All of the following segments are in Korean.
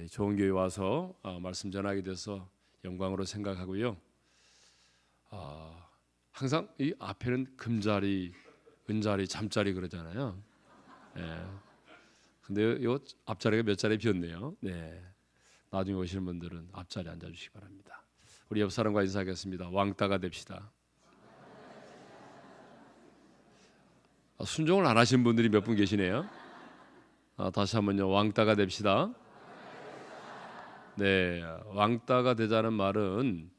좋은 교회 와서 말씀 전하게 돼서 영광으로 생각하고요. 항상 이 앞에는 금자리, 은자리, 잠자리 그러잖아요. 예. 근데 요 앞자리가 몇 자리 비었네요. 네. 나중에 오시는 분들은 앞자리에 앉아주시기 바랍니다. 우리 옆 사람과 인사하겠습니다. 왕따가 됩시다. 순종을 안 하신 분들이 몇 분 계시네요. 다시 한번요. 왕따가 됩시다. 네, 왕따가 되자는 말은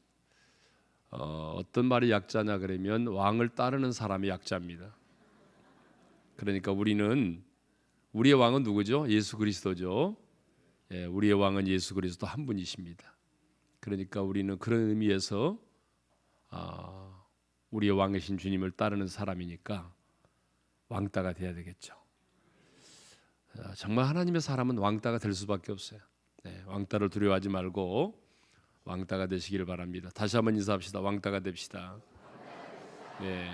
어떤 말이 약자냐 그러면 왕을 따르는 사람이 약자입니다. 그러니까 우리의 왕은 누구죠? 예수 그리스도죠. 예, 우리의 왕은 예수 그리스도 한 분이십니다. 그러니까 우리는 그런 의미에서 우리의 왕이신 주님을 따르는 사람이니까 왕따가 돼야 되겠죠. 정말 하나님의 사람은 왕따가 될 수밖에 없어요. 네, 왕따를 두려워하지 말고 왕따가 되시기를 바랍니다. 다시 한번 인사합시다. 왕따가 됩시다. 네.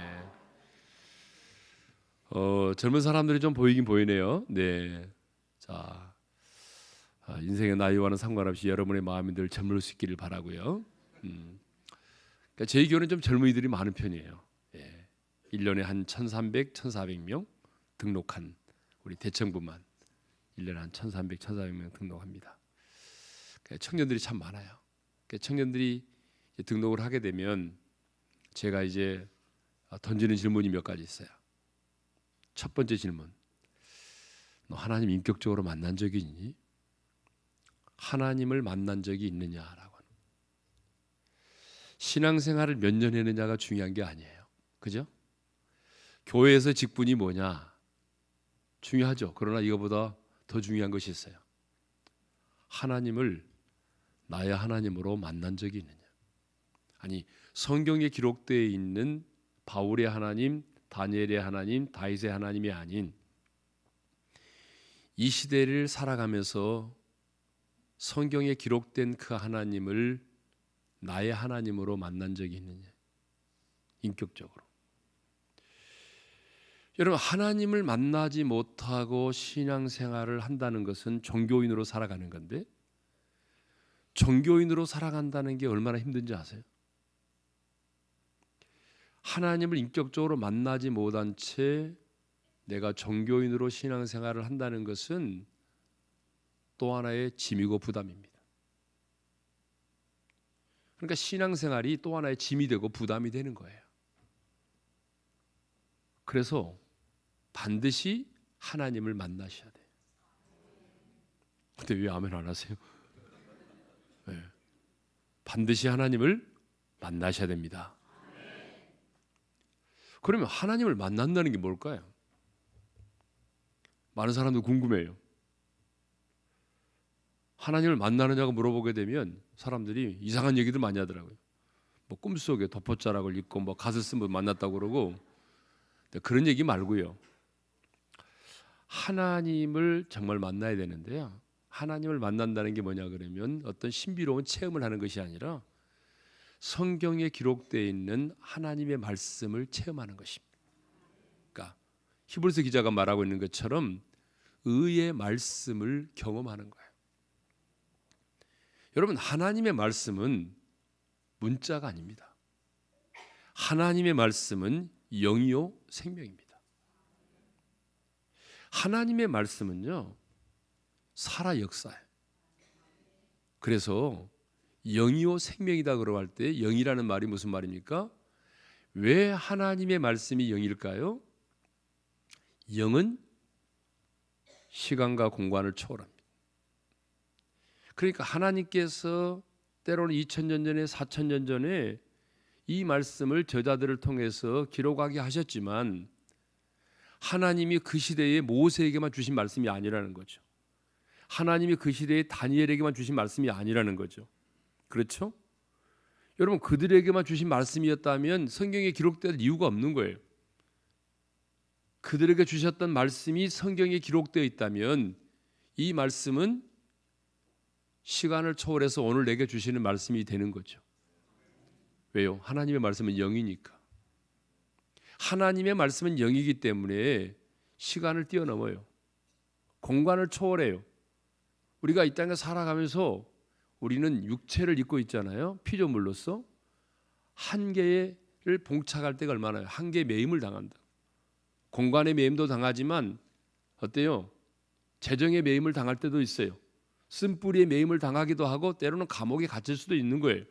젊은 사람들이 좀 보이긴 보이네요. 네. 자, 인생의 나이와는 상관없이 여러분의 마음이 늘 젊을 수 있기를 바라고요. 그러니까 저희 교회는 좀 젊은이들이 많은 편이에요. 예. 1년에 한 1,300, 1,400명 등록한 우리 대청부만 1년에 한 1,300, 1,400명 등록합니다. 그러니까 청년들이 참 많아요. 그러니까 청년들이 등록을 하게 되면 제가 이제 던지는 질문이 몇 가지 있어요. 첫 번째 질문. 너 하나님 인격적으로 만난 적이 있니? 하나님을 만난 적이 있느냐라고. 신앙생활을 몇 년 했느냐가 중요한 게 아니에요. 그죠? 교회에서 직분이 뭐냐? 중요하죠. 그러나 이거보다 더 중요한 것이 있어요. 하나님을 나의 하나님으로 만난 적이 있느냐? 아니, 성경에 기록되어 있는 바울의 하나님, 다니엘의 하나님, 다윗의 하나님이 아닌 이 시대를 살아가면서 성경에 기록된 그 하나님을 나의 하나님으로 만난 적이 있느냐? 인격적으로. 여러분, 하나님을 만나지 못하고 신앙생활을 한다는 것은 종교인으로 살아가는 건데, 종교인으로 살아간다는 게 얼마나 힘든지 아세요? 하나님을 인격적으로 만나지 못한 채 내가 종교인으로 신앙생활을 한다는 것은 또 하나의 짐이고 부담입니다. 그러니까 신앙생활이 또 하나의 짐이 되고 부담이 되는 거예요. 그래서 반드시 하나님을 만나셔야 돼요. 근데 왜 아멘 안 하세요? 네. 반드시 하나님을 만나셔야 됩니다. 그러면 하나님을 만난다는 게 뭘까요? 많은 사람들 궁금해요. 하나님을 만나느냐고 물어보게 되면 사람들이 이상한 얘기들 많이 하더라고요. 뭐 꿈속에 덮옷자락을 입고 뭐 갓을 쓴 분 만났다고 그러고, 그런 얘기 말고요. 하나님을 정말 만나야 되는데요. 하나님을 만난다는 게 뭐냐 그러면 어떤 신비로운 체험을 하는 것이 아니라 성경에 기록되어 있는 하나님의 말씀을 체험하는 것입니다. 그러니까 히브리서 기자가 말하고 있는 것처럼 의의 말씀을 경험하는 거예요. 여러분, 하나님의 말씀은 문자가 아닙니다. 하나님의 말씀은 영이요 생명입니다. 하나님의 말씀은요 살아 역사예요. 그래서 영이요 생명이다 그러고 할 때 영이라는 말이 무슨 말입니까? 왜 하나님의 말씀이 영일까요? 영은 시간과 공간을 초월합니다. 그러니까 하나님께서 때로는 2000년 전에 4000년 전에 이 말씀을 저자들을 통해서 기록하게 하셨지만 하나님이 그 시대에 모세에게만 주신 말씀이 아니라는 거죠. 하나님이 그 시대에 다니엘에게만 주신 말씀이 아니라는 거죠. 그렇죠? 여러분, 그들에게만 주신 말씀이었다면 성경에 기록될 이유가 없는 거예요. 그들에게 주셨던 말씀이 성경에 기록되어 있다면 이 말씀은 시간을 초월해서 오늘 내게 주시는 말씀이 되는 거죠. 왜요? 하나님의 말씀은 영이니까. 하나님의 말씀은 영이기 때문에 시간을 뛰어넘어요. 공간을 초월해요. 우리가 이 땅에 살아가면서 우리는 육체를 입고 있잖아요. 피조물로서 한계를 봉착할 때가 얼마나요? 한계에 매임을 당한다. 공간의 매임도 당하지만 어때요? 재정의 매임을 당할 때도 있어요. 쓴뿌리의 매임을 당하기도 하고 때로는 감옥에 갇힐 수도 있는 거예요.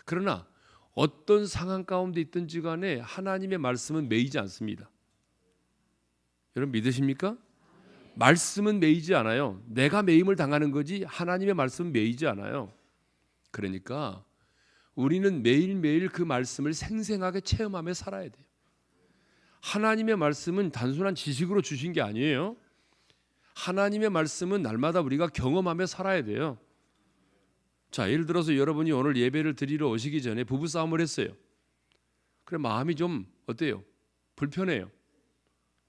그러나 어떤 상황 가운데 있든지 간에 하나님의 말씀은 매이지 않습니다. 여러분 믿으십니까? 말씀은 매이지 않아요. 내가 매임을 당하는 거지 하나님의 말씀은 매이지 않아요. 그러니까 우리는 매일매일 그 말씀을 생생하게 체험하며 살아야 돼요. 하나님의 말씀은 단순한 지식으로 주신 게 아니에요. 하나님의 말씀은 날마다 우리가 경험하며 살아야 돼요. 자, 예를 들어서 여러분이 오늘 예배를 드리러 오시기 전에 부부싸움을 했어요. 그래 마음이 좀 어때요? 불편해요.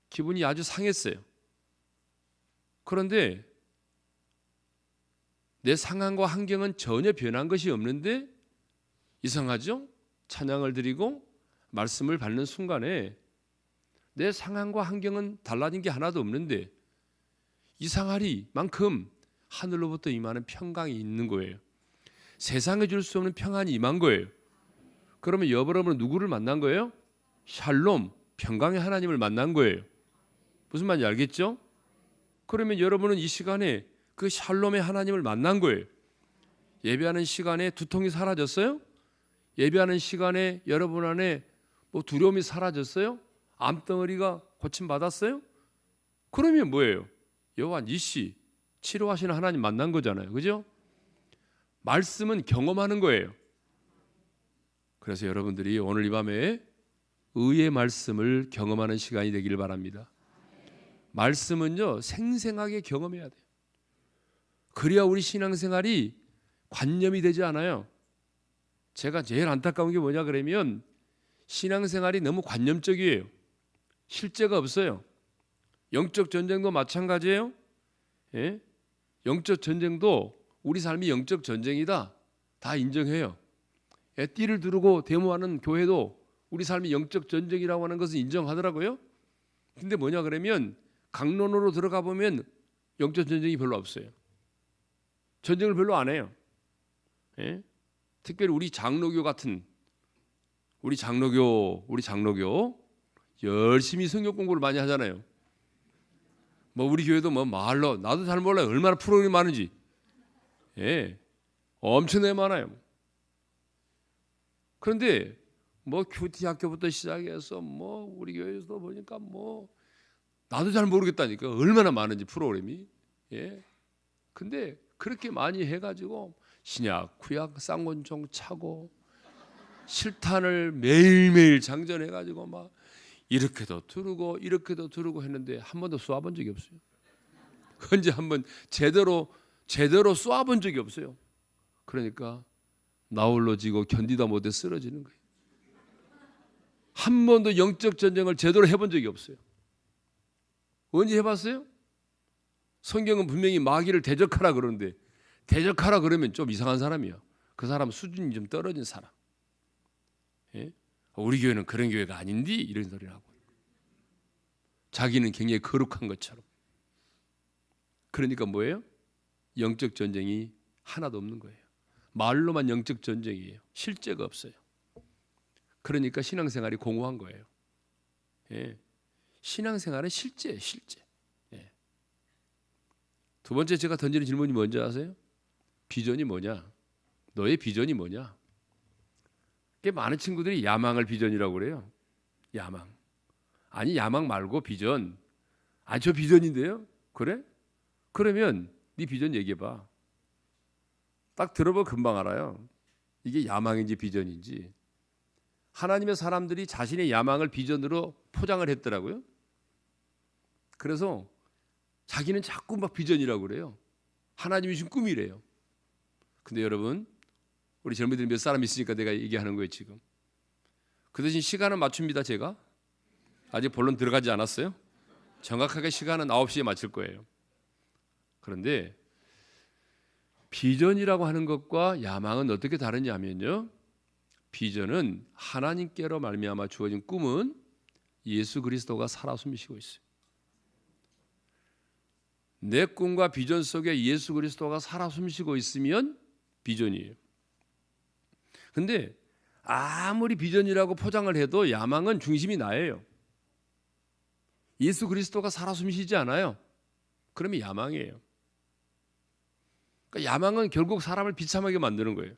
기분이 아주 상했어요. 그런데 내 상황과 환경은 전혀 변한 것이 없는데 이상하죠? 찬양을 드리고 말씀을 받는 순간에 내 상황과 환경은 달라진 게 하나도 없는데 이상하리만큼 하늘로부터 임하는 평강이 있는 거예요. 세상에 줄 수 없는 평안이 임한 거예요. 그러면 여러분은 누구를 만난 거예요? 샬롬, 평강의 하나님을 만난 거예요. 무슨 말인지 알겠죠? 그러면 여러분은 이 시간에 그 샬롬의 하나님을 만난 거예요. 예배하는 시간에 두통이 사라졌어요? 예배하는 시간에 여러분 안에 뭐 두려움이 사라졌어요? 암덩어리가 고침받았어요? 그러면 뭐예요? 여호와 니시 치료하시는 하나님 만난 거잖아요. 그죠? 말씀은 경험하는 거예요. 그래서 여러분들이 오늘 이 밤에 의의 말씀을 경험하는 시간이 되기를 바랍니다. 말씀은요 생생하게 경험해야 돼요. 그래야 우리 신앙생활이 관념이 되지 않아요. 제가 제일 안타까운 게 뭐냐 그러면 신앙생활이 너무 관념적이에요. 실제가 없어요. 영적 전쟁도 마찬가지예요. 예? 영적 전쟁도 우리 삶이 영적 전쟁이다 다 인정해요. 예, 띠를 두르고 데모하는 교회도 우리 삶이 영적 전쟁이라고 하는 것을 인정하더라고요. 근데 뭐냐 그러면 강론으로 들어가 보면 영적 전쟁이 별로 없어요. 전쟁을 별로 안 해요. 예? 특별히 우리 장로교 같은 우리 장로교 열심히 성경 공부를 많이 하잖아요. 뭐 우리 교회도 뭐 말로 나도 잘 몰라요. 얼마나 프로그램이 많은지. 예, 엄청나게 많아요. 그런데 뭐 큐티 학교부터 시작해서 뭐 우리 교회에서도 보니까 뭐 나도 잘 모르겠다니까 얼마나 많은지 프로그램이. 예. 근데 그렇게 많이 해가지고 신약, 구약, 쌍권총 차고 실탄을 매일매일 장전해가지고 막 이렇게도 두르고 했는데 한 번도 쏘아본 적이 없어요. 언제 한번 제대로 쏘아본 적이 없어요. 그러니까 나홀로 지고 견디다 못해 쓰러지는 거예요. 한 번도 영적 전쟁을 제대로 해본 적이 없어요. 언제 해봤어요? 성경은 분명히 마귀를 대적하라 그러는데 대적하라 그러면 좀 이상한 사람이야. 그 사람 수준이 좀 떨어진 사람. 예? 우리 교회는 그런 교회가 아닌디 이런 소리를 하고 자기는 굉장히 거룩한 것처럼. 그러니까 뭐예요? 영적 전쟁이 하나도 없는 거예요. 말로만 영적 전쟁이에요. 실제가 없어요. 그러니까 신앙생활이 공허한 거예요. 예. 신앙생활은 실제. 예. 두 번째 제가 던지는 질문이 뭔지 아세요? 비전이 뭐냐? 너의 비전이 뭐냐? 많은 친구들이 야망을 비전이라고 그래요. 야망. 아니 야망 말고 비전. 아니 저 비전인데요? 그래? 그러면 네 비전 얘기해봐. 딱 들어보면 금방 알아요. 이게 야망인지 비전인지. 하나님의 사람들이 자신의 야망을 비전으로 포장을 했더라고요. 그래서 자기는 자꾸 막 비전이라고 그래요. 하나님이 준 꿈이래요. 근데 여러분 우리 젊은이들 몇 사람 있으니까 내가 얘기하는 거예요 지금. 그 대신 시간은 맞춥니다 제가. 아직 본론 들어가지 않았어요. 정확하게 시간은 9시에 맞출 거예요. 그런데 비전이라고 하는 것과 야망은 어떻게 다르냐 하면요. 비전은 하나님께로 말미암아 주어진 꿈은 예수 그리스도가 살아 숨쉬고 있어요. 내 꿈과 비전 속에 예수 그리스도가 살아 숨쉬고 있으면 비전이에요. 근데 아무리 비전이라고 포장을 해도 야망은 중심이 나예요. 예수 그리스도가 살아 숨쉬지 않아요. 그러면 야망이에요. 그러니까 야망은 결국 사람을 비참하게 만드는 거예요.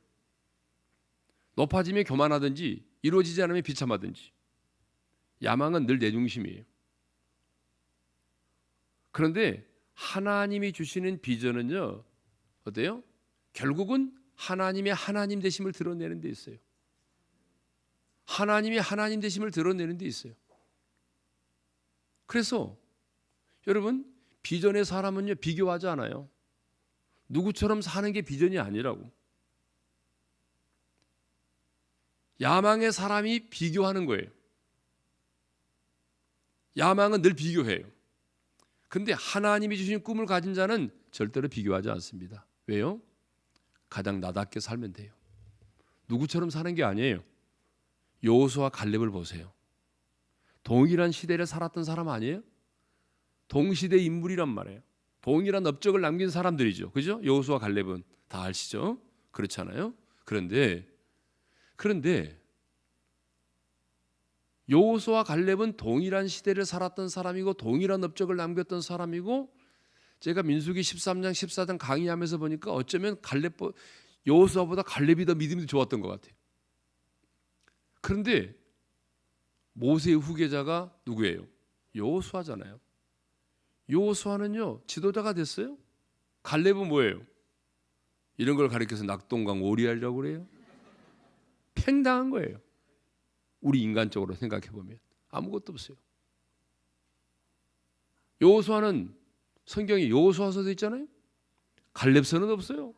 높아지면 교만하든지 이루어지지 않으면 비참하든지. 야망은 늘 내 중심이에요. 그런데 하나님이 주시는 비전은요, 어때요? 결국은 하나님의 하나님 되심을 드러내는 데 있어요. 하나님이 하나님 되심을 드러내는 데 있어요. 그래서 여러분, 비전의 사람은요, 비교하지 않아요. 누구처럼 사는 게 비전이 아니라고. 야망의 사람이 비교하는 거예요. 야망은 늘 비교해요. 근데 하나님이 주신 꿈을 가진 자는 절대로 비교하지 않습니다. 왜요? 가장 나답게 살면 돼요. 누구처럼 사는 게 아니에요. 여호수아와 갈렙을 보세요. 동일한 시대를 살았던 사람 아니에요? 동시대 인물이란 말이에요. 동일한 업적을 남긴 사람들이죠. 그죠? 여호수아와 갈렙은 다 아시죠? 그렇잖아요. 그런데 여호수아와 갈렙은 동일한 시대를 살았던 사람이고 동일한 업적을 남겼던 사람이고, 제가 민수기 13장 14장 강의하면서 보니까 어쩌면 여호수아보다 갈렙이 더 믿음이 좋았던 것 같아요. 그런데 모세의 후계자가 누구예요? 여호수아잖아요. 여호수아는요, 지도자가 됐어요. 갈렙은 뭐예요? 이런 걸 가리켜서 낙동강 오리알이라고 그래요. 팽당한 거예요. 우리 인간적으로 생각해 보면 아무것도 없어요. 여호수아는 성경에 여호수아서도 있잖아요. 갈렙서는 없어요.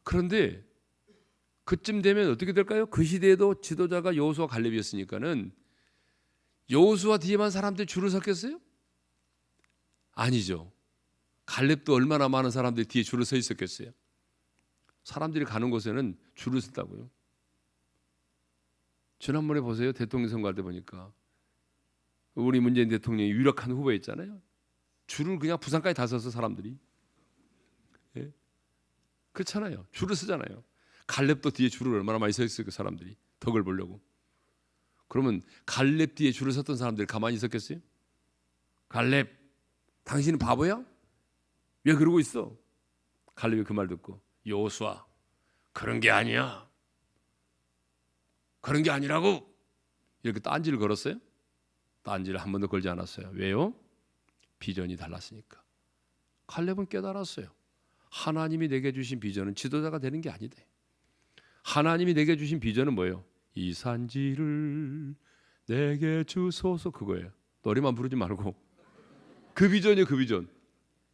그런데 그쯤 되면 어떻게 될까요? 그 시대에도 지도자가 여호수아 갈렙이었으니까는 여호수아 뒤에만 사람들이 줄을 섰겠어요? 아니죠. 갈렙도 얼마나 많은 사람들이 뒤에 줄을 서 있었겠어요? 사람들이 가는 곳에는 줄을 섰다고요. 지난번에 보세요. 대통령 선거할 때 보니까 우리 문재인 대통령이 유력한 후보였잖아요. 줄을 그냥 부산까지 다 서서 사람들이. 예? 그렇잖아요. 줄을 서잖아요. 갈렙도 뒤에 줄을 얼마나 많이 서 있어요. 그 사람들이 덕을 보려고. 그러면 갈렙 뒤에 줄을 섰던 사람들이 가만히 있었겠어요? 갈렙, 당신은 바보야? 왜 그러고 있어? 갈렙이 그 말 듣고, 여호수아, 그런 게 아니야. 그런 게 아니라고. 이렇게 딴지를 걸었어요? 딴지를 한 번도 걸지 않았어요. 왜요? 비전이 달랐으니까. 갈렙은 깨달았어요. 하나님이 내게 주신 비전은 지도자가 되는 게 아니다. 하나님이 내게 주신 비전은 뭐예요? 이 산지를 내게 주소서, 그거예요. 노래만 부르지 말고 그 비전이에요. 그 비전.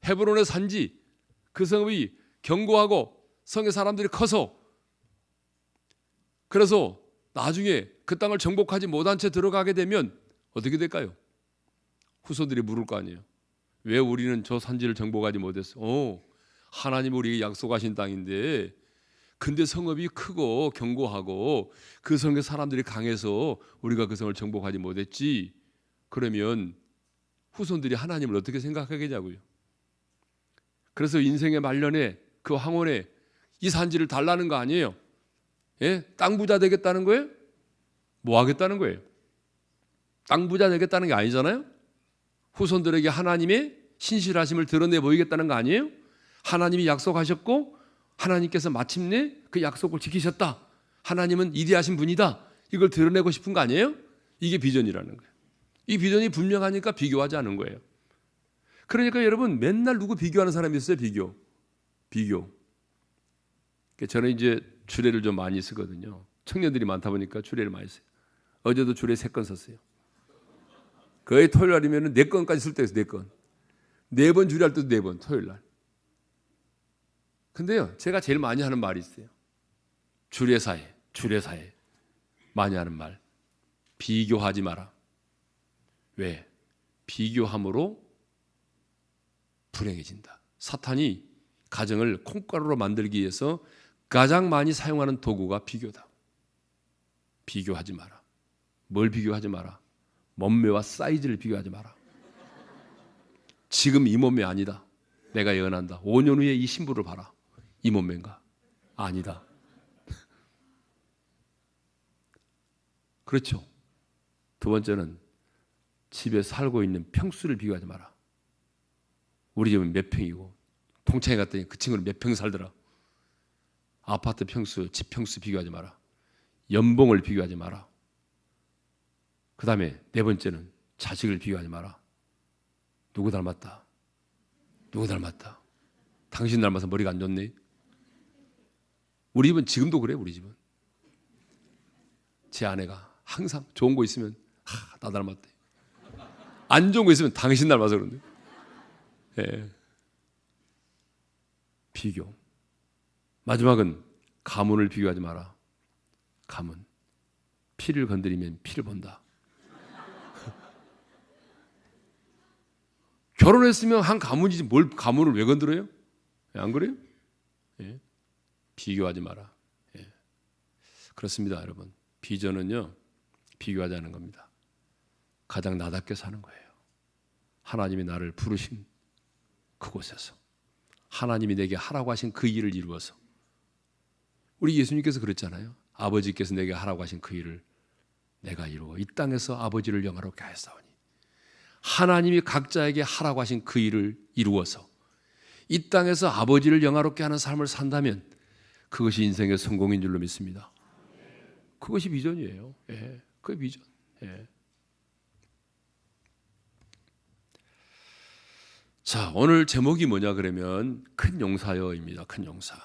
헤브론의 산지, 그 성이 견고하고 성의 사람들이 커서, 그래서 나중에 그 땅을 정복하지 못한 채 들어가게 되면 어떻게 될까요? 후손들이 물을 거 아니에요. 왜 우리는 저 산지를 정복하지 못했어? 하나님 우리에게 약속하신 땅인데, 근데 성읍이 크고 견고하고 그 성의 사람들이 강해서 우리가 그 성을 정복하지 못했지. 그러면 후손들이 하나님을 어떻게 생각하겠냐고요. 그래서 인생의 말년에 그 황혼에 이 산지를 달라는 거 아니에요. 예? 땅 부자 되겠다는 거예요? 뭐 하겠다는 거예요? 땅 부자 되겠다는 게 아니잖아요. 후손들에게 하나님의 신실하심을 드러내 보이겠다는 거 아니에요? 하나님이 약속하셨고 하나님께서 마침내 그 약속을 지키셨다. 하나님은 이대하신 분이다. 이걸 드러내고 싶은 거 아니에요? 이게 비전이라는 거예요. 이 비전이 분명하니까 비교하지 않은 거예요. 그러니까 여러분, 맨날 누구 비교하는 사람이 있어요? 비교. 저는 이제 주례를 좀 많이 쓰거든요. 청년들이 많다 보니까 주례를 많이 써요. 어제도 주례 3건 썼어요. 거의 토요일 날이면 4건까지 쓸 때가 있어요. 4건. 4번 주례할 때도 4번, 토요일 날. 근데요, 제가 제일 많이 하는 말이 있어요. 주례사에 많이 하는 말. 비교하지 마라. 왜? 비교함으로 불행해진다. 사탄이 가정을 콩가루로 만들기 위해서 가장 많이 사용하는 도구가 비교다. 비교하지 마라. 뭘 비교하지 마라? 몸매와 사이즈를 비교하지 마라. 지금 이 몸매 아니다. 내가 예언한다. 5년 후에 이 신부를 봐라. 이 몸매인가? 아니다. 그렇죠. 두 번째는 집에 살고 있는 평수를 비교하지 마라. 우리 집은 몇 평이고 동창회 갔더니 그 친구는 몇 평 살더라. 아파트 평수, 집 평수 비교하지 마라. 연봉을 비교하지 마라. 그 다음에 네 번째는 자식을 비교하지 마라. 누구 닮았다? 누구 닮았다? 당신 닮아서 머리가 안 좋네. 우리 집은 지금도 그래. 우리 집은 제 아내가 항상 좋은 거 있으면 나 닮았대. 안 좋은 거 있으면 당신 닮아서 그런데. 예. 비교. 마지막은 가문을 비교하지 마라. 가문. 피를 건드리면 피를 본다. 결혼했으면 한 가문이지 뭘 가문을 왜 건드려요? 안 그래요? 예. 비교하지 마라. 예. 그렇습니다, 여러분. 비전은요, 비교하자는 겁니다. 가장 나답게 사는 거예요. 하나님이 나를 부르신 그곳에서 하나님이 내게 하라고 하신 그 일을 이루어서, 우리 예수님께서 그랬잖아요. 아버지께서 내게 하라고 하신 그 일을 내가 이루어 이 땅에서 아버지를 영화롭게 하였사오니, 하나님이 각자에게 하라고 하신 그 일을 이루어서 이 땅에서 아버지를 영화롭게 하는 삶을 산다면 그것이 인생의 성공인 줄로 믿습니다. 그것이 비전이에요. 예, 그게 비전. 예. 자, 오늘 제목이 뭐냐 그러면 큰 용사여입니다. 큰 용사.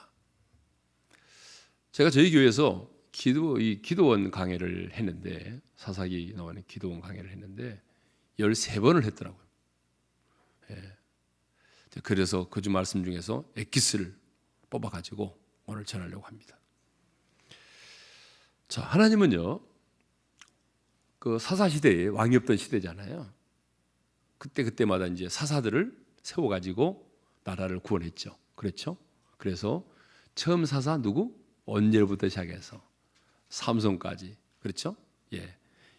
제가 저희 교회에서 기도원 강해를 했는데, 사사기 나오는 기도원 강해를 했는데 13번을 했더라고요. 예. 그래서 그 주 말씀 중에서 엑기스를 뽑아가지고 오늘 전하려고 합니다. 자, 하나님은요, 그 사사 시대에 왕이 없던 시대잖아요. 그때마다 이제 사사들을 세워가지고 나라를 구원했죠. 그렇죠? 그래서 처음 사사 누구? 온젤부터 시작해서 삼손까지. 그렇죠? 예.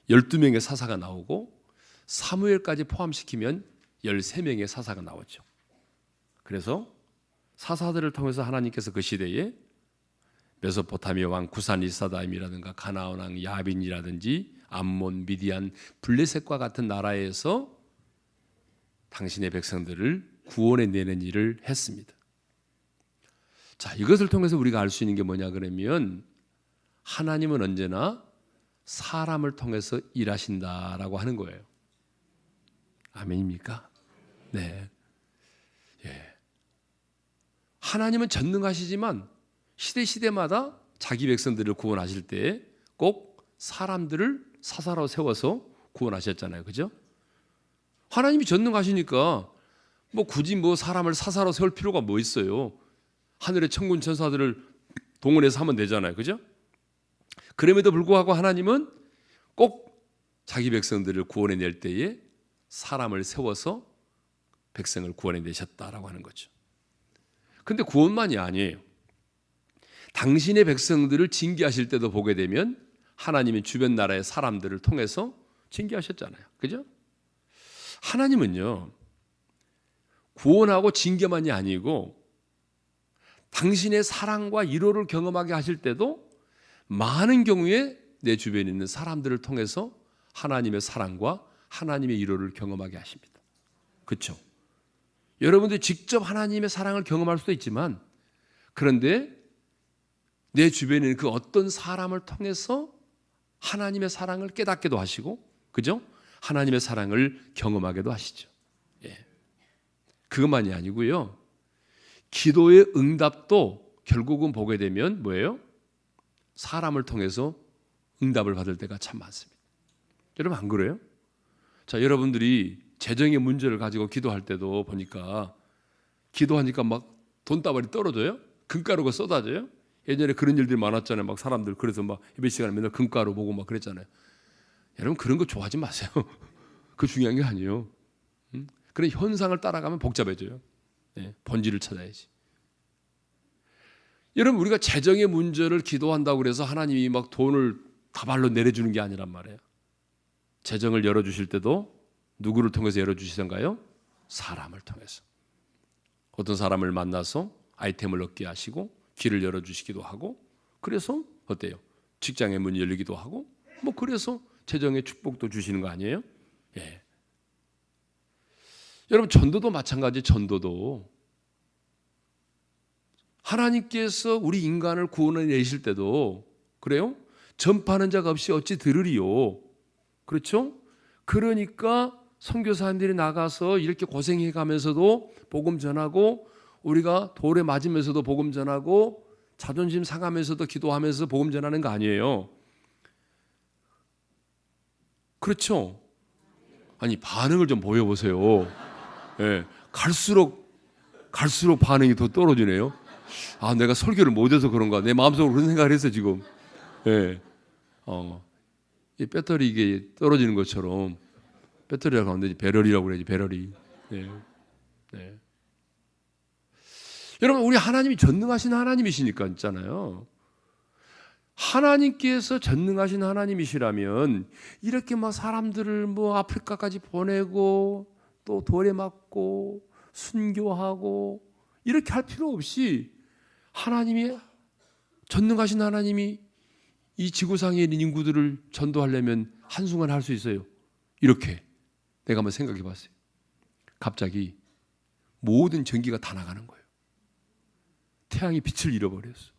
12명의 사사가 나오고 사무엘까지 포함시키면 13명의 사사가 나오죠. 그래서 사사들을 통해서 하나님께서 그 시대에 메소포타미아 왕 구산 리사다임이라든가 가나안 왕 야빈이라든지 암몬, 미디안, 블레셋과 같은 나라에서 당신의 백성들을 구원해 내는 일을 했습니다. 자, 이것을 통해서 우리가 알 수 있는 게 뭐냐 그러면 하나님은 언제나 사람을 통해서 일하신다라고 하는 거예요. 아멘입니까? 네. 예. 하나님은 전능하시지만 시대마다 자기 백성들을 구원하실 때 꼭 사람들을 사사로 세워서 구원하셨잖아요. 그죠? 하나님이 전능하시니까 굳이 사람을 사사로 세울 필요가 뭐 있어요? 하늘의 천군 천사들을 동원해서 하면 되잖아요. 그죠? 그럼에도 불구하고 하나님은 꼭 자기 백성들을 구원해 낼 때에 사람을 세워서 백성을 구원해 내셨다라고 하는 거죠. 근데 구원만이 아니에요. 당신의 백성들을 징계하실 때도 보게 되면 하나님이 주변 나라의 사람들을 통해서 징계하셨잖아요. 그죠? 하나님은요, 구원하고 징계만이 아니고 당신의 사랑과 위로를 경험하게 하실 때도 많은 경우에 내 주변에 있는 사람들을 통해서 하나님의 사랑과 하나님의 위로를 경험하게 하십니다. 그렇죠? 여러분들 직접 하나님의 사랑을 경험할 수도 있지만, 그런데 내 주변에 있는 그 어떤 사람을 통해서 하나님의 사랑을 깨닫게도 하시고, 그죠? 하나님의 사랑을 경험하게도 하시죠. 예. 그것만이 아니고요, 기도의 응답도 결국은 보게 되면 뭐예요? 사람을 통해서 응답을 받을 때가 참 많습니다. 여러분 안 그래요? 자, 여러분들이 재정의 문제를 가지고 기도할 때도 보니까 기도하니까 막 돈다발이 떨어져요? 금가루가 쏟아져요? 예전에 그런 일들이 많았잖아요. 막 사람들 그래서 막 예배 시간에 맨날 금가루 보고 막 그랬잖아요. 여러분 그런 거 좋아하지 마세요. 그거 중요한 게 아니에요. 그런 현상을 따라가면 복잡해져요. 네, 본질을 찾아야지. 여러분 우리가 재정의 문제를 기도한다고 그래서 하나님이 막 돈을 다발로 내려주는 게 아니란 말이에요. 재정을 열어주실 때도 누구를 통해서 열어주시던가요? 사람을 통해서. 어떤 사람을 만나서 아이템을 얻게 하시고 길을 열어주시기도 하고, 그래서 어때요? 직장의 문이 열리기도 하고, 뭐 그래서 재정의 축복도 주시는 거 아니에요? 예. 여러분, 전도도 마찬가지. 전도도 하나님께서 우리 인간을 구원해 내실 때도 그래요? 전파하는 자가 없이 어찌 들으리요? 그렇죠? 그러니까 선교사님들이 나가서 이렇게 고생해 가면서도 복음 전하고, 우리가 돌에 맞으면서도 복음 전하고, 자존심 상하면서도 기도하면서 복음 전하는 거 아니에요? 그렇죠? 아니, 반응을 좀 보여보세요. 예, 갈수록 반응이 더 떨어지네요. 아, 내가 설교를 못해서 그런가? 내 마음속으로 그런 생각을 했어 지금. 예, 이 배터리 이게 떨어지는 것처럼, 배터리라고 하면 되지, 배럴이라고 그래야지, 배럴이. 네. 네. 여러분, 우리 하나님이 전능하신 하나님이시니까 있잖아요. 하나님께서 전능하신 하나님이시라면 이렇게 막 사람들을 뭐 아프리카까지 보내고 또 돌에 맞고 순교하고 이렇게 할 필요 없이, 하나님이 전능하신 하나님이 이 지구상에 있는 인구들을 전도하려면 한순간에 할 수 있어요. 이렇게 내가 한번 생각해 봤어요. 갑자기 모든 전기가 다 나가는 거예요. 태양이 빛을 잃어버렸어.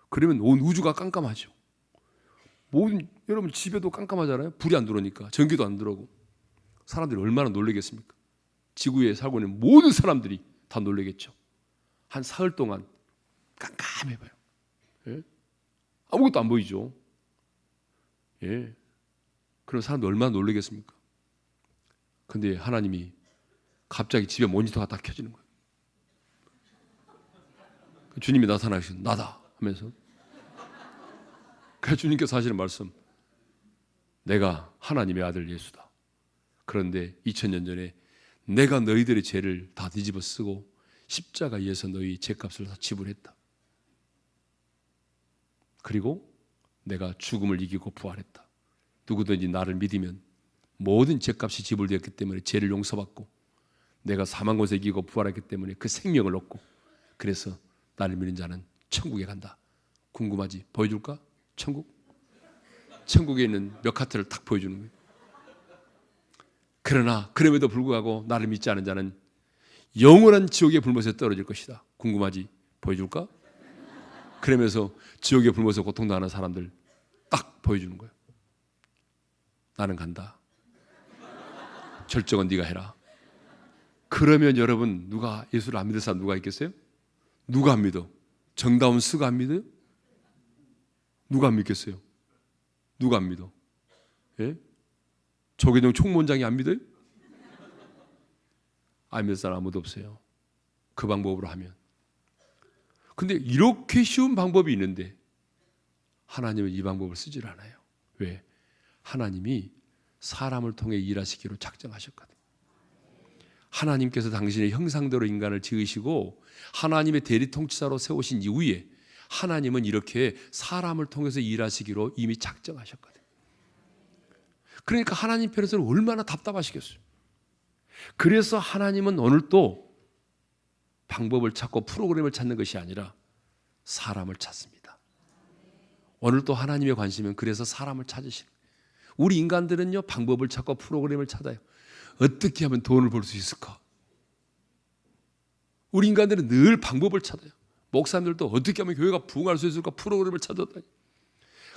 그러면 온 우주가 깜깜하죠. 여러분 집에도 깜깜하잖아요. 불이 안 들어오니까, 전기도 안 들어오고. 사람들이 얼마나 놀라겠습니까? 지구에 살고 있는 모든 사람들이 다 놀라겠죠. 한 사흘 동안 깜깜해봐요. 예? 아무것도 안 보이죠. 예. 그럼 사람들 얼마나 놀라겠습니까? 근데 하나님이 갑자기 집에 모니터가 딱 켜지는 거예요. 주님이 나타나시는, 나다 하면서. 그 주님께서 하시는 말씀, 내가 하나님의 아들 예수다. 그런데 2000년 전에 내가 너희들의 죄를 다 뒤집어 쓰고 십자가에서 너희 죄값을 다 지불했다. 그리고 내가 죽음을 이기고 부활했다. 누구든지 나를 믿으면 모든 죄값이 지불되었기 때문에 죄를 용서받고, 내가 사망 권세 이기고 부활했기 때문에 그 생명을 얻고, 그래서 나를 믿는 자는 천국에 간다. 궁금하지? 보여줄까? 천국? 천국에 있는 몇 카트를 딱 보여주는 거예요. 그러나 그럼에도 불구하고 나를 믿지 않은 자는 영원한 지옥의 불못에 떨어질 것이다. 궁금하지? 보여줄까? 그러면서 지옥의 불못에 고통당하는 사람들 딱 보여주는 거예요. 나는 간다. 결정은 네가 해라. 그러면 여러분, 누가 예수를 안 믿을 사람 누가 있겠어요? 누가 안 믿어? 정다운 스가 안 믿어요? 누가 안 믿겠어요? 누가 안 믿어? 예? 조계종 총무원장이 안 믿어요? 안 믿을 사람 아무도 없어요. 그 방법으로 하면. 근데 이렇게 쉬운 방법이 있는데 하나님은 이 방법을 쓰질 않아요. 왜? 하나님이 사람을 통해 일하시기로 작정하셨거든요. 하나님께서 당신의 형상대로 인간을 지으시고 하나님의 대리 통치자로 세우신 이후에 하나님은 이렇게 사람을 통해서 일하시기로 이미 작정하셨거든요. 그러니까 하나님 편에서는 얼마나 답답하시겠어요. 그래서 하나님은 오늘 또 방법을 찾고 프로그램을 찾는 것이 아니라 사람을 찾습니다. 오늘 또 하나님의 관심은 그래서 사람을 찾으시는 거예요. 우리 인간들은요, 방법을 찾고 프로그램을 찾아요. 어떻게 하면 돈을 벌 수 있을까? 우리 인간들은 늘 방법을 찾아요. 목사님들도 어떻게 하면 교회가 부흥할 수 있을까? 프로그램을 찾았다니.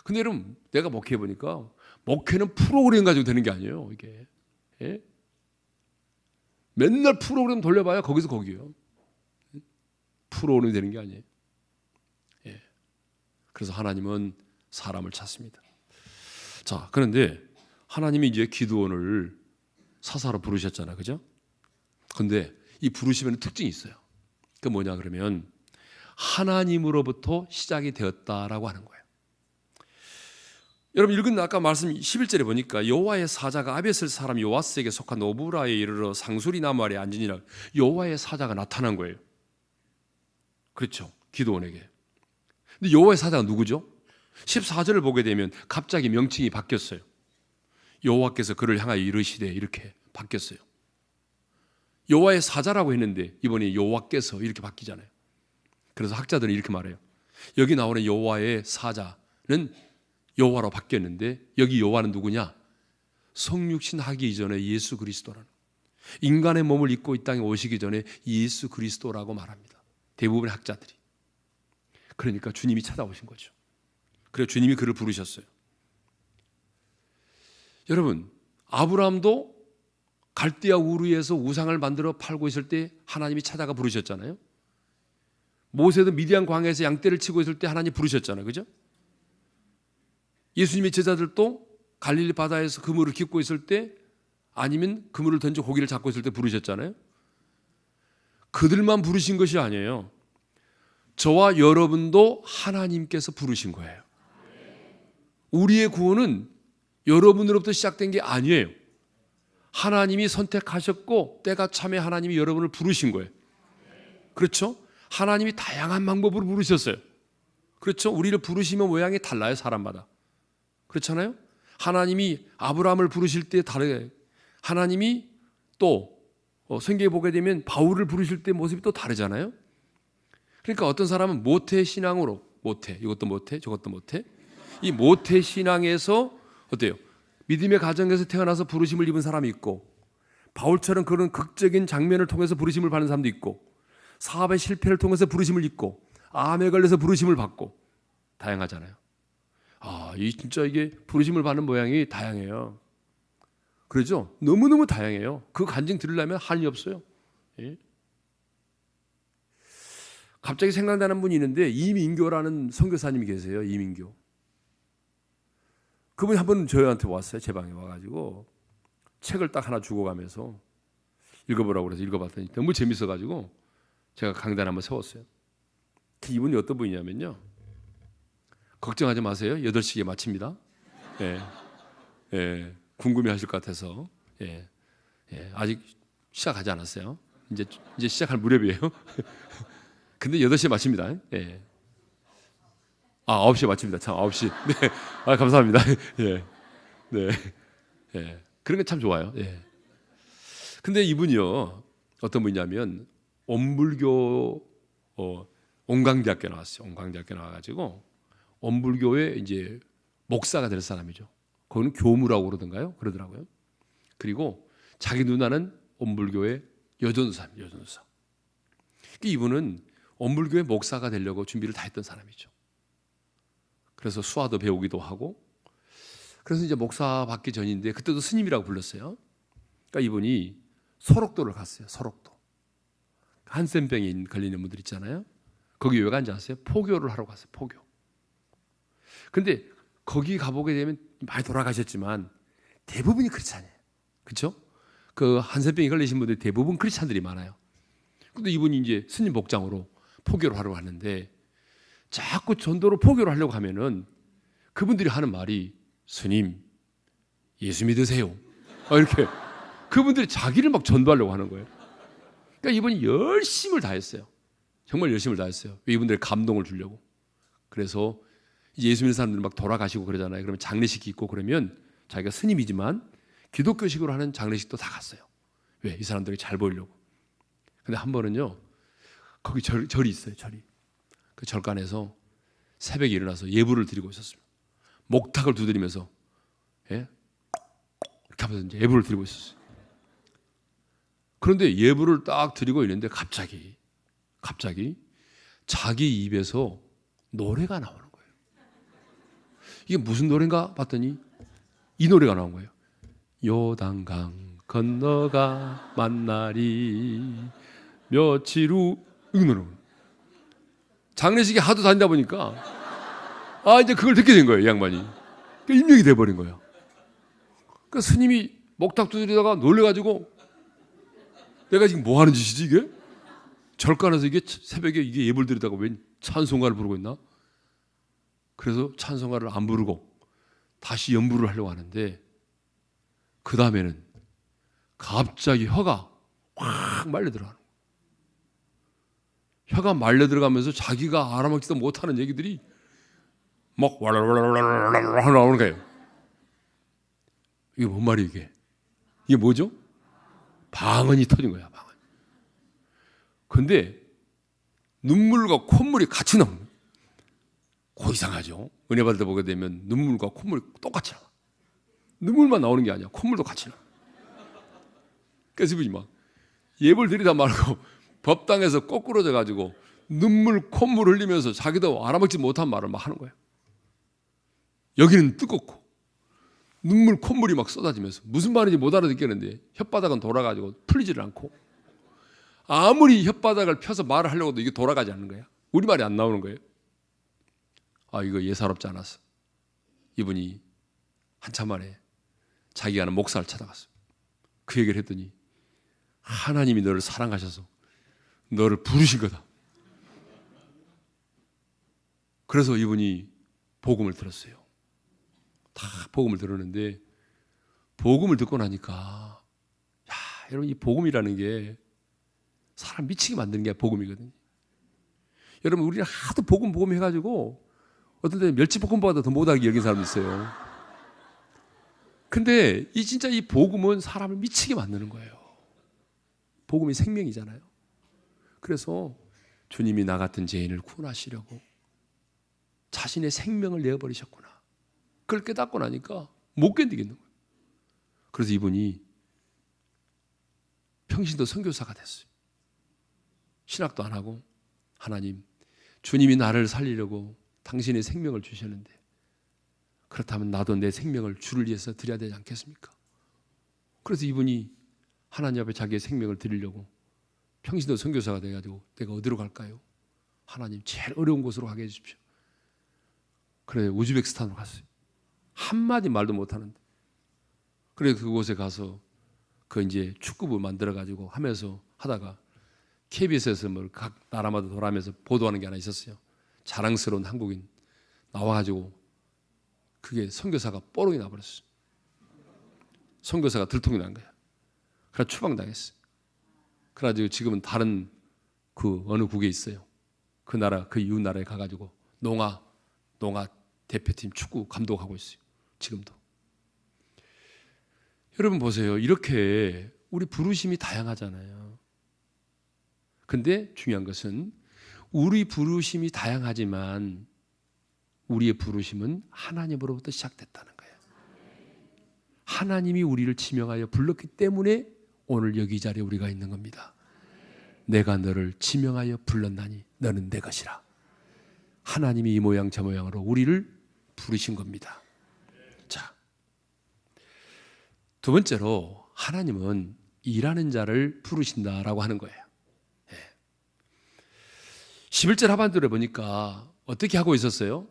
근데 여러분, 내가 목회해 보니까 목회는 프로그램 가지고 되는 게 아니에요. 이게 예? 맨날 프로그램 돌려봐야 거기서 거기요. 프로그램이 되는 게 아니에요. 예. 그래서 하나님은 사람을 찾습니다. 자, 그런데 하나님이 이제 기드온을 사사로 부르셨잖아요, 그죠? 근데 이 부르심에는 특징이 있어요. 그 뭐냐 그러면 하나님으로부터 시작이 되었다라고 하는 거예요. 여러분 읽은 아까 말씀 11절에 보니까 여호와의 사자가 아벳을 사람 요아스에게 속한 오브라에 이르러 상수리 나무 아래 앉으니라. 여호와의 사자가 나타난 거예요. 그렇죠, 기드온에게. 근데 여호와의 사자가 누구죠? 14절을 보게 되면 갑자기 명칭이 바뀌었어요. 여호와께서 그를 향하여 이르시되, 이렇게 바뀌었어요. 여호와의 사자라고 했는데 이번에 여호와께서 이렇게 바뀌잖아요. 그래서 학자들은 이렇게 말해요. 여기 나오는 여호와의 사자는 여호와로 바뀌었는데 여기 여호와는 누구냐? 성육신 하기 이전에 예수 그리스도라는, 인간의 몸을 입고 이 땅에 오시기 전에 예수 그리스도라고 말합니다. 대부분의 학자들이. 그러니까 주님이 찾아오신 거죠. 그래서 주님이 그를 부르셨어요. 여러분, 아브라함도 갈대아 우르에서 우상을 만들어 팔고 있을 때 하나님이 찾아가 부르셨잖아요. 모세도 미디안 광야에서 양떼를 치고 있을 때 하나님 부르셨잖아요. 그죠? 예수님의 제자들도 갈릴리 바다에서 그물을 깃고 있을 때, 아니면 그물을 던져 고기를 잡고 있을 때 부르셨잖아요. 그들만 부르신 것이 아니에요. 저와 여러분도 하나님께서 부르신 거예요. 우리의 구원은 여러분으로부터 시작된 게 아니에요. 하나님이 선택하셨고 때가 참에 하나님이 여러분을 부르신 거예요. 그렇죠? 하나님이 다양한 방법으로 부르셨어요. 그렇죠? 우리를 부르시면 모양이 달라요, 사람마다. 그렇잖아요? 하나님이 아브라함을 부르실 때 다르게, 하나님이 또 성경에 보게 되면 바울을 부르실 때 모습이 또 다르잖아요. 그러니까 어떤 사람은 모태 신앙으로, 모태, 이것도 모태, 저것도 모태, 이 모태 신앙에서 어때요? 믿음의 가정에서 태어나서 부르심을 입은 사람이 있고, 바울처럼 그런 극적인 장면을 통해서 부르심을 받는 사람도 있고, 사업의 실패를 통해서 부르심을 입고, 암에 걸려서 부르심을 받고, 다양하잖아요. 이 진짜 이게 부르심을 받는 모양이 다양해요. 그렇죠? 너무너무 다양해요. 그 간증 들으려면 한이 없어요. 예? 갑자기 생각나는 분이 있는데, 이민교라는 선교사님이 계세요. 이민교. 그분이 한 번 저희한테 왔어요. 제 방에 와가지고 책을 딱 하나 주고 가면서 읽어보라고 그래서 읽어봤더니 너무 재밌어가지고 제가 강단 한번 세웠어요. 이분이 어떤 분이냐면요, 걱정하지 마세요. 8시에 마칩니다. 예, 예, 궁금해하실 것 같아서. 예, 예, 아직 시작하지 않았어요. 이제 시작할 무렵이에요. 근데 8시에 마칩니다. 예. 9시에 마칩니다. 참, 9시. 네. 감사합니다. 예. 네. 예. 그런 게 참 좋아요. 예. 근데 이분이요, 어떤 분이냐면, 온불교, 온광대학교 나왔어요. 온광대학교 나와가지고, 온불교의 이제 목사가 될 사람이죠. 그거는 교무라고 그러던가요? 그러더라고요. 그리고 자기 누나는 온불교의 여전사입니다. 여전사. 이분은 온불교의 목사가 되려고 준비를 다 했던 사람이죠. 그래서 수화도 배우기도 하고, 그래서 이제 목사 받기 전인데 그때도 스님이라고 불렀어요. 그러니까 이분이 설옥도를 갔어요. 설옥도. 한센병에 걸리는 분들 있잖아요. 거기 왜 간지 아세요? 포교를 하러 갔어요. 포교. 근데 거기 가보게 되면 많이 돌아가셨지만 대부분이 크리스찬이에요. 그렇죠? 그 한센병에 걸리신 분들이 대부분 크리스찬들이 많아요. 근데 이분이 이제 스님 목장으로 포교를 하러 왔는데, 자꾸 전도로 포교를 하려고 하면은 그분들이 하는 말이, 스님 예수 믿으세요. 이렇게 그분들이 자기를 막 전도하려고 하는 거예요. 그러니까 이분이 열심을 다했어요. 정말 열심을 다했어요. 이분들의 감동을 주려고. 그래서 예수 믿는 사람들 막 돌아가시고 그러잖아요. 그러면 장례식 있고 그러면 자기가 스님이지만 기독교식으로 하는 장례식도 다 갔어요. 왜? 이 사람들이 잘 보이려고. 근데 한 번은요, 거기 절이 있어요. 절이. 그 절간에서 새벽에 일어나서 예불을 드리고 있었습니다. 목탁을 두드리면서, 예? 이렇게 하면서 이제 예불을 드리고 있었어요. 그런데 예불을 딱 드리고 있는데 갑자기 자기 입에서 노래가 나오는 거예요. 이게 무슨 노래인가 봤더니 이 노래가 나온 거예요. 요단강 건너가 만나리 며칠 후, 이 노래. 장례식에 하도 다니다 보니까 이제 그걸 듣게 된 거예요, 이 양반이. 그러니까 입력이 돼버린 거예요. 그러니까 스님이 목탁 두드리다가 놀래가지고, 내가 지금 뭐 하는 짓이지 이게? 절간에서 이게 새벽에 이게 예불 드리다가 웬 찬송가를 부르고 있나? 그래서 찬송가를 안 부르고 다시 연부를 하려고 하는데, 그 다음에는 갑자기 혀가 확 말려 들어가는 거예요. 혀가 말려 들어가면서 자기가 알아먹지도 못하는 얘기들이 막 와라라라라라라 나오는 거예요. 이게 뭔 말이에요, 이게? 이게 뭐죠? 방언이 터진 거야, 방언. 근데 눈물과 콧물이 같이 나오는 거예요. 고 이상하죠. 은혜 받을 때 보게 되면 눈물과 콧물이 똑같이 나와. 눈물만 나오는 게 아니야. 콧물도 같이 나와. 그래서 이분이 막 예불 드리다 말고 법당에서 거꾸러져 가지고 눈물 콧물 흘리면서 자기도 알아먹지 못한 말을 막 하는 거예요. 여기는 뜨겁고 눈물 콧물이 막 쏟아지면서 무슨 말인지 못 알아듣겠는데 혓바닥은 돌아가지고 풀리지를 않고, 아무리 혓바닥을 펴서 말을 하려고 해도 이게 돌아가지 않는 거야. 우리말이 안 나오는 거예요. 아, 이거 예사롭지 않았어. 이분이 한참 만에 자기가 아는 목사를 찾아갔어요. 그 얘기를 했더니 하나님이 너를 사랑하셔서 너를 부르신 거다. 그래서 이분이 복음을 들었어요. 다 복음을 들었는데, 복음을 듣고 나니까, 야, 여러분, 이 복음이라는 게 사람 미치게 만드는 게 복음이거든요. 여러분, 우리는 하도 복음 해가지고 어떤 때 멸치볶음보다 더 못하게 여긴 사람도 있어요. 근데 진짜 이 복음은 사람을 미치게 만드는 거예요. 복음이 생명이잖아요. 그래서 주님이 나 같은 죄인을 구원하시려고 자신의 생명을 내어버리셨구나. 그걸 깨닫고 나니까 못 견디겠는 거예요. 그래서 이분이 평신도 선교사가 됐어요. 신학도 안 하고, 하나님, 주님이 나를 살리려고 당신의 생명을 주셨는데 그렇다면 나도 내 생명을 주를 위해서 드려야 되지 않겠습니까? 그래서 이분이 하나님 앞에 자기의 생명을 드리려고 평신도 선교사가 돼가지고, 내가 어디로 갈까요? 하나님, 제일 어려운 곳으로 가게 해주십시오. 그래, 우즈베키스탄으로 갔어요. 한마디 말도 못하는데. 그래, 그곳에 가서 이제 축구부 만들어가지고 하면서 하다가 KBS에서 각 나라마다 돌아가면서 보도하는 게 하나 있었어요. 자랑스러운 한국인 나와가지고 그게 선교사가 뽀록이 나버렸어요. 선교사가 들통이 난 거야. 그래서 추방당했어요. 그래가지고 지금은 다른 그 어느 국에 있어요. 그 나라, 그 이웃 나라에 가가지고 농아 대표팀 축구 감독하고 있어요. 지금도. 여러분 보세요. 이렇게 우리 부르심이 다양하잖아요. 근데 중요한 것은 우리 부르심이 다양하지만 우리의 부르심은 하나님으로부터 시작됐다는 거예요. 하나님이 우리를 지명하여 불렀기 때문에 오늘 여기 이 자리에 우리가 있는 겁니다. 내가 너를 지명하여 불렀나니 너는 내 것이라. 하나님이 이 모양 저 모양으로 우리를 부르신 겁니다. 자, 두 번째로 하나님은 일하는 자를 부르신다라고 하는 거예요. 11절 하반절에 보니까 어떻게 하고 있었어요?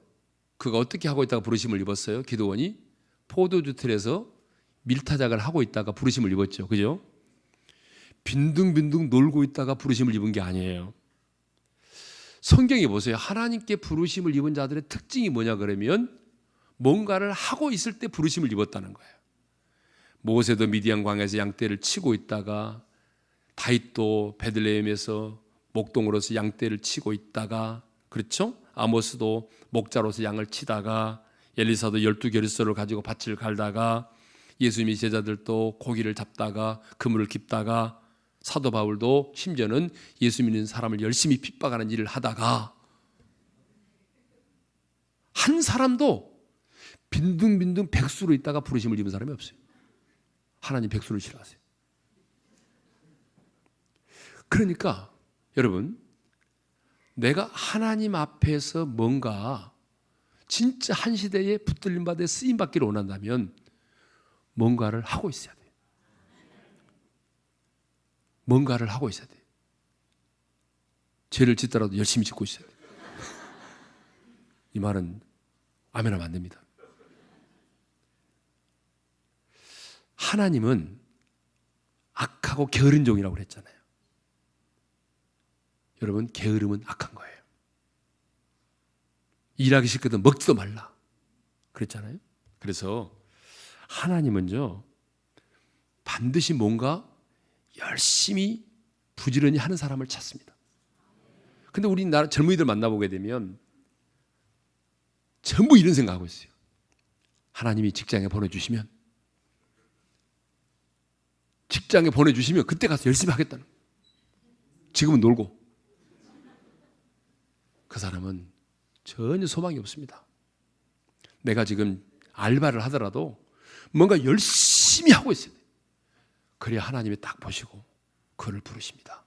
그가 어떻게 하고 있다가 부르심을 입었어요? 기드온이 포도주 틀에서 밀타작을 하고 있다가 부르심을 입었죠. 그죠? 빈둥빈둥 놀고 있다가 부르심을 입은 게 아니에요. 성경에 보세요. 하나님께 부르심을 입은 자들의 특징이 뭐냐 그러면 뭔가를 하고 있을 때 부르심을 입었다는 거예요. 모세도 미디안 광야에서 양떼를 치고 있다가, 다윗도 베들레헴에서 목동으로서 양떼를 치고 있다가, 그렇죠? 아모스도 목자로서 양을 치다가, 엘리사도 12결소를 가지고 밭을 갈다가, 예수님의 제자들도 고기를 잡다가 그물을 깁다가, 사도 바울도 심지어는 예수 믿는 사람을 열심히 핍박하는 일을 하다가, 한 사람도 빈둥빈둥 백수로 있다가 부르심을 입은 사람이 없어요. 하나님 백수를 싫어하세요. 그러니까 여러분, 내가 하나님 앞에서 뭔가 진짜 한 시대에 붙들림 받아 쓰임 받기를 원한다면 뭔가를 하고 있어야 돼요. 뭔가를 하고 있어야 돼요. 죄를 짓더라도 열심히 짓고 있어야 돼요. 이 말은 아멘하면 안 됩니다. 하나님은 악하고 게으른 종이라고 그랬잖아요. 여러분, 게으름은 악한 거예요. 일하기 싫거든 먹지도 말라 그랬잖아요. 그래서 하나님은요, 반드시 뭔가 열심히 부지런히 하는 사람을 찾습니다. 근데 우리 젊은이들 만나보게 되면 전부 이런 생각하고 있어요. 하나님이 직장에 보내주시면 그때 가서 열심히 하겠다는 거예요. 지금은 놀고. 그 사람은 전혀 소망이 없습니다. 내가 지금 알바를 하더라도 뭔가 열심히 하고 있어야 돼요. 그래야 하나님이 딱 보시고 그를 부르십니다.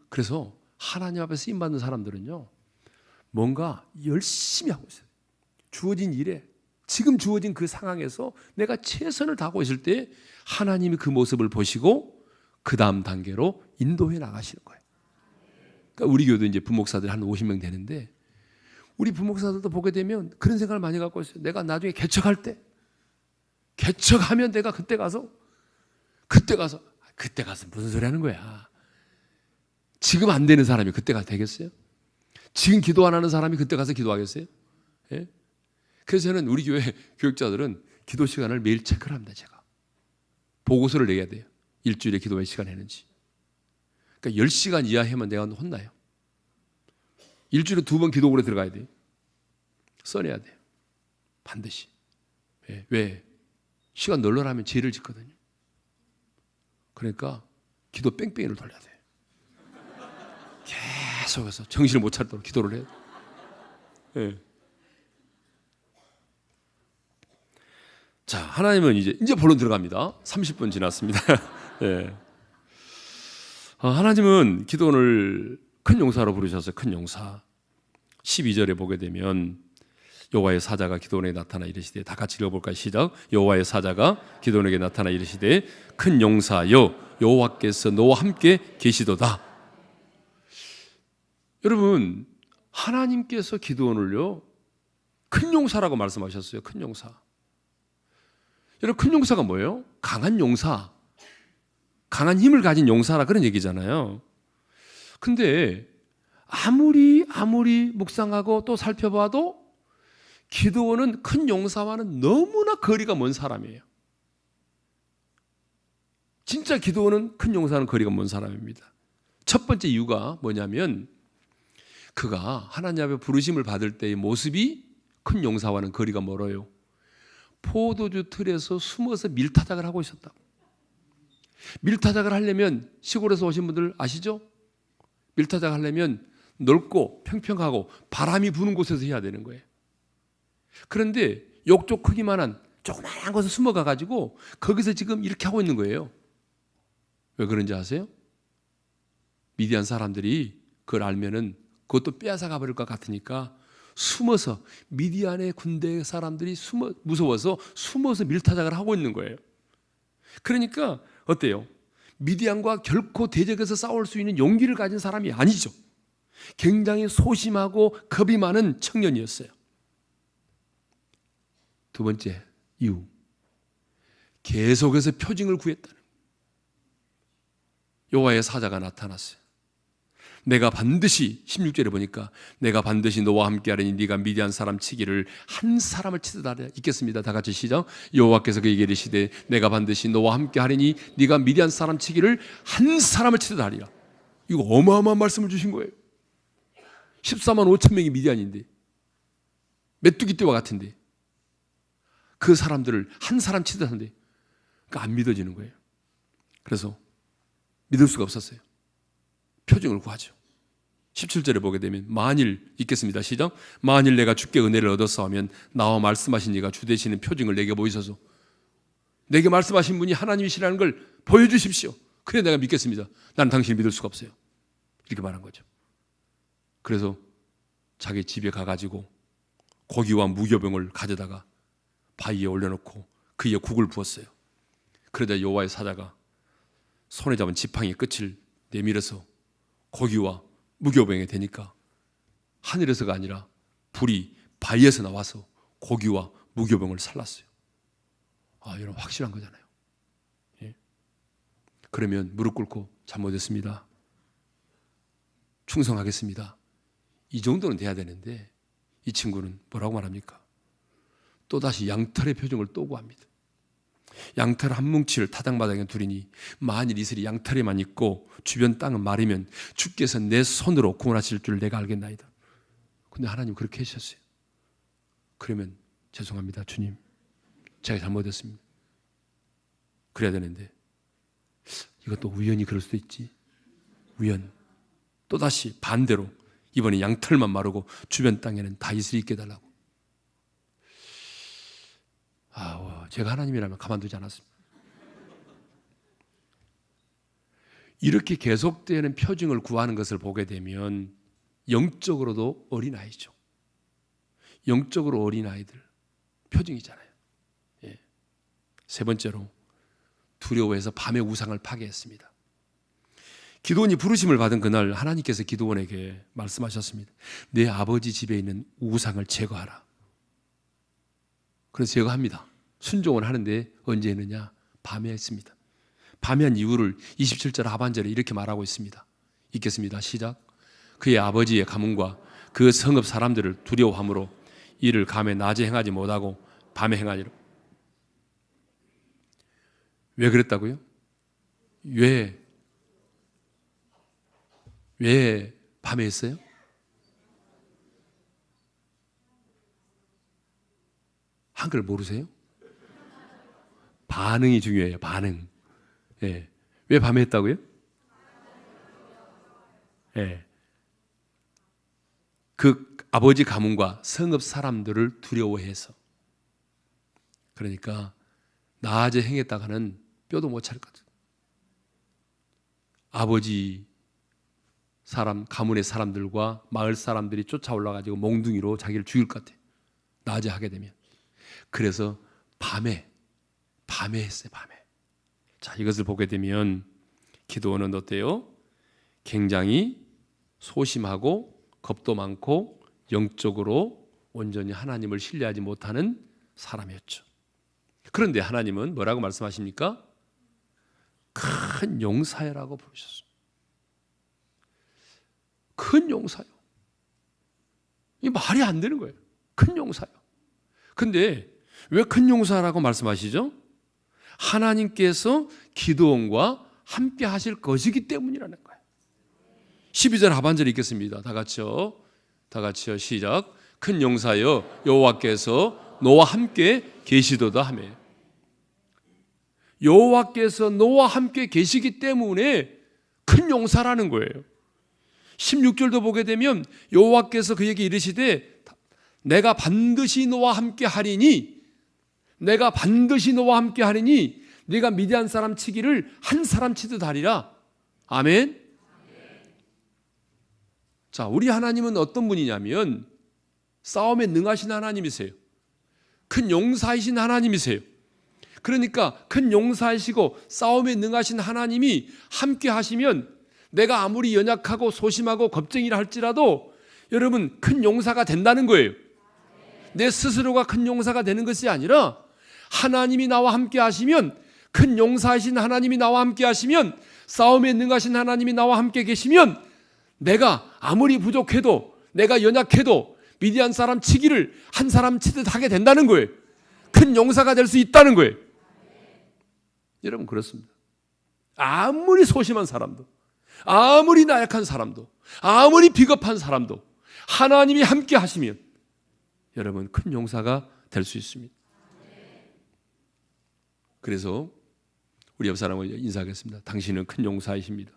그래서 하나님 앞에 쓰임받는 사람들은요, 뭔가 열심히 하고 있어요. 주어진 일에, 지금 주어진 그 상황에서 내가 최선을 다하고 있을 때 하나님이 그 모습을 보시고 그 다음 단계로 인도해 나가시는 거예요. 그러니까 우리 교회도 이제 부목사들 한 50명 되는데, 우리 부목사들도 보게 되면 그런 생각을 많이 갖고 있어요. 내가 나중에 개척할 때, 개척하면 내가 그때 가서 무슨 소리 하는 거야. 지금 안 되는 사람이 그때 가서 되겠어요? 지금 기도 안 하는 사람이 그때 가서 기도하겠어요? 예? 그래서 저는 우리 교회 교육자들은 기도 시간을 매일 체크를 합니다. 제가 보고서를 내야 돼요. 일주일에 기도 몇 시간 했는지. 그러니까 10시간 이하 하면 내가 혼나요. 일주일에 2번 기도원에 들어가야 돼요. 써내야 돼요. 반드시. 왜? 시간 널널하면 죄를 짓거든요. 그러니까 기도 뺑뺑이를 돌려야 돼요. 계속해서 정신을 못 차리도록 기도를 해요. 네. 자, 하나님은 이제 본론 들어갑니다. 30분 지났습니다. 네. 하나님은 기도원을 큰 용사로 부르셔서 큰 용사. 12절에 보게 되면 여호와의 사자가 기도원에 나타나 이르시되, 다 같이 읽어볼까요? 시작. 여호와의 사자가 기도원에게 나타나 이르시되 큰 용사여 여호와께서 너와 함께 계시도다. 여러분, 하나님께서 기도원을요 큰 용사라고 말씀하셨어요. 큰 용사. 여러분, 큰 용사가 뭐예요? 강한 용사, 강한 힘을 가진 용사라 그런 얘기잖아요. 근데 아무리 묵상하고 또 살펴봐도 기드온은 큰 용사와는 너무나 거리가 먼 사람이에요. 진짜 기드온은 큰 용사는 거리가 먼 사람입니다. 첫 번째 이유가 뭐냐면 그가 하나님 앞에 부르심을 받을 때의 모습이 큰 용사와는 거리가 멀어요. 포도주 틀에서 숨어서 밀타작을 하고 있었다. 밀타작을 하려면, 시골에서 오신 분들 아시죠? 밀타작 하려면 넓고 평평하고 바람이 부는 곳에서 해야 되는 거예요. 그런데 욕조 크기만한 조그마한 곳에 숨어가 가지고 거기서 지금 이렇게 하고 있는 거예요. 왜 그런지 아세요? 미디안 사람들이 그걸 알면은 그것도 빼앗아 가버릴 것 같으니까 숨어서, 미디안의 군대 사람들이 무서워서 숨어서 밀타작을 하고 있는 거예요. 그러니까 어때요? 미디안과 결코 대적해서 싸울 수 있는 용기를 가진 사람이 아니죠. 굉장히 소심하고 겁이 많은 청년이었어요. 두 번째 이유, 계속해서 표징을 구했다는 거예요. 여호와의 사자가 나타났어요. 내가 반드시, 16절에 보니까 내가 반드시 너와 함께하리니 네가 미디안 사람 치기를 한 사람을 치듯 하리라. 읽겠습니다. 다 같이 시작. 여호와께서 그에게 이르시되 내가 반드시 너와 함께하리니 네가 미디안 사람 치기를 한 사람을 치듯 하리라. 이거 어마어마한 말씀을 주신 거예요. 14만 5천 명이 미디안인데, 메뚜기떼와 같은데 그 사람들을 한 사람 치듯 하는데 그러니까 안 믿어지는 거예요. 그래서 믿을 수가 없었어요. 표징을 구하죠. 17절에 보게 되면 만일, 읽겠습니다. 시작. 만일 내가 주께 은혜를 얻었사오면 나와 말씀하신 이가 주 되시는 표징을 내게 보이소서. 내게 말씀하신 분이 하나님이시라는 걸 보여주십시오. 그래 내가 믿겠습니다. 나는 당신을 믿을 수가 없어요. 이렇게 말한 거죠. 그래서 자기 집에 가가지고 고기와 무교병을 가져다가 바위에 올려놓고 그에 국을 부었어요. 그러다 여호와의 사자가 손에 잡은 지팡이 끝을 내밀어서 고기와 무교병에 대니까 하늘에서가 아니라 불이 바위에서 나와서 고기와 무교병을 살랐어요. 여러분 확실한 거잖아요. 예? 그러면 무릎 꿇고 잘못했습니다, 충성하겠습니다, 이 정도는 돼야 되는데 이 친구는 뭐라고 말합니까? 또다시 양털의 표정을 또 구합니다. 양털 한 뭉치를 타작마당에 두리니 만일 이슬이 양털에만 있고 주변 땅은 마르면 주께서 내 손으로 구원하실 줄 내가 알겠나이다. 근데 하나님 그렇게 하셨어요. 그러면 죄송합니다 주님, 제가 잘못했습니다. 그래야 되는데 이것도 우연히 그럴 수도 있지. 우연. 또다시 반대로 이번에 양털만 마르고 주변 땅에는 다윗을 있게 해달라고. 제가 하나님이라면 가만두지 않았습니다. 이렇게 계속되는 표징을 구하는 것을 보게 되면 영적으로도 어린아이죠. 영적으로 어린아이들 표징이잖아요. 예. 세 번째로 두려워해서 밤에 우상을 파괴했습니다. 기드온이 부르심을 받은 그날 하나님께서 기드온에게 말씀하셨습니다. 내 아버지 집에 있는 우상을 제거하라. 그래서 제거합니다. 순종을 하는데 언제 했느냐? 밤에 했습니다. 밤에 한 이유를 27절 하반절에 이렇게 말하고 있습니다. 읽겠습니다. 시작. 그의 아버지의 가문과 그 성읍 사람들을 두려워함으로 이를 감에 낮에 행하지 못하고 밤에 행하니라. 왜 그랬다고요? 왜 밤에 했어요? 한글 모르세요? 반응이 중요해요. 반응. 예. 왜 밤에 했다고요? 예. 그 아버지 가문과 성읍 사람들을 두려워해서. 그러니까 낮에 행했다가는 뼈도 못 찰 것 같아요. 아버지 사람, 가문의 사람들과 마을 사람들이 쫓아 올라가지고 몽둥이로 자기를 죽일 것 같아요. 낮에 하게 되면. 그래서 밤에 했어요. 밤에. 자, 이것을 보게 되면 기드온은 어때요? 굉장히 소심하고 겁도 많고 영적으로 온전히 하나님을 신뢰하지 못하는 사람이었죠. 그런데 하나님은 뭐라고 말씀하십니까? 큰 용사여라고 부르셨어요. 큰 용사요. 이 말이 안 되는 거예요. 큰 용사요. 근데 왜 큰 용사라고 말씀하시죠? 하나님께서 기드온과 함께 하실 것이기 때문이라는 거예요. 12절 하반절 읽겠습니다. 다 같이요. 시작. 큰 용사여 여호와께서 너와 함께 계시도다 하며. 여호와께서 너와 함께 계시기 때문에 큰 용사라는 거예요. 16절도 보게 되면 여호와께서 그에게 이르시되 내가 반드시 너와 함께 하리니 네가 미디안 사람 치기를 한 사람 치듯 하리라. 아멘. 자, 우리 하나님은 어떤 분이냐면 싸움에 능하신 하나님이세요. 큰 용사이신 하나님이세요. 그러니까 큰 용사이시고 싸움에 능하신 하나님이 함께 하시면 내가 아무리 연약하고 소심하고 겁쟁이라 할지라도 여러분 큰 용사가 된다는 거예요. 내 스스로가 큰 용사가 되는 것이 아니라 하나님이 나와 함께 하시면, 큰 용사이신 하나님이 나와 함께 하시면, 싸움에 능하신 하나님이 나와 함께 계시면 내가 아무리 부족해도, 내가 연약해도 미디안 사람 치기를 한 사람 치듯 하게 된다는 거예요. 큰 용사가 될 수 있다는 거예요. 여러분 그렇습니다. 아무리 소심한 사람도, 아무리 나약한 사람도, 아무리 비겁한 사람도 하나님이 함께 하시면 여러분 큰 용사가 될 수 있습니다. 그래서 우리 옆 사람을 인사하겠습니다. 당신은 큰 용사이십니다.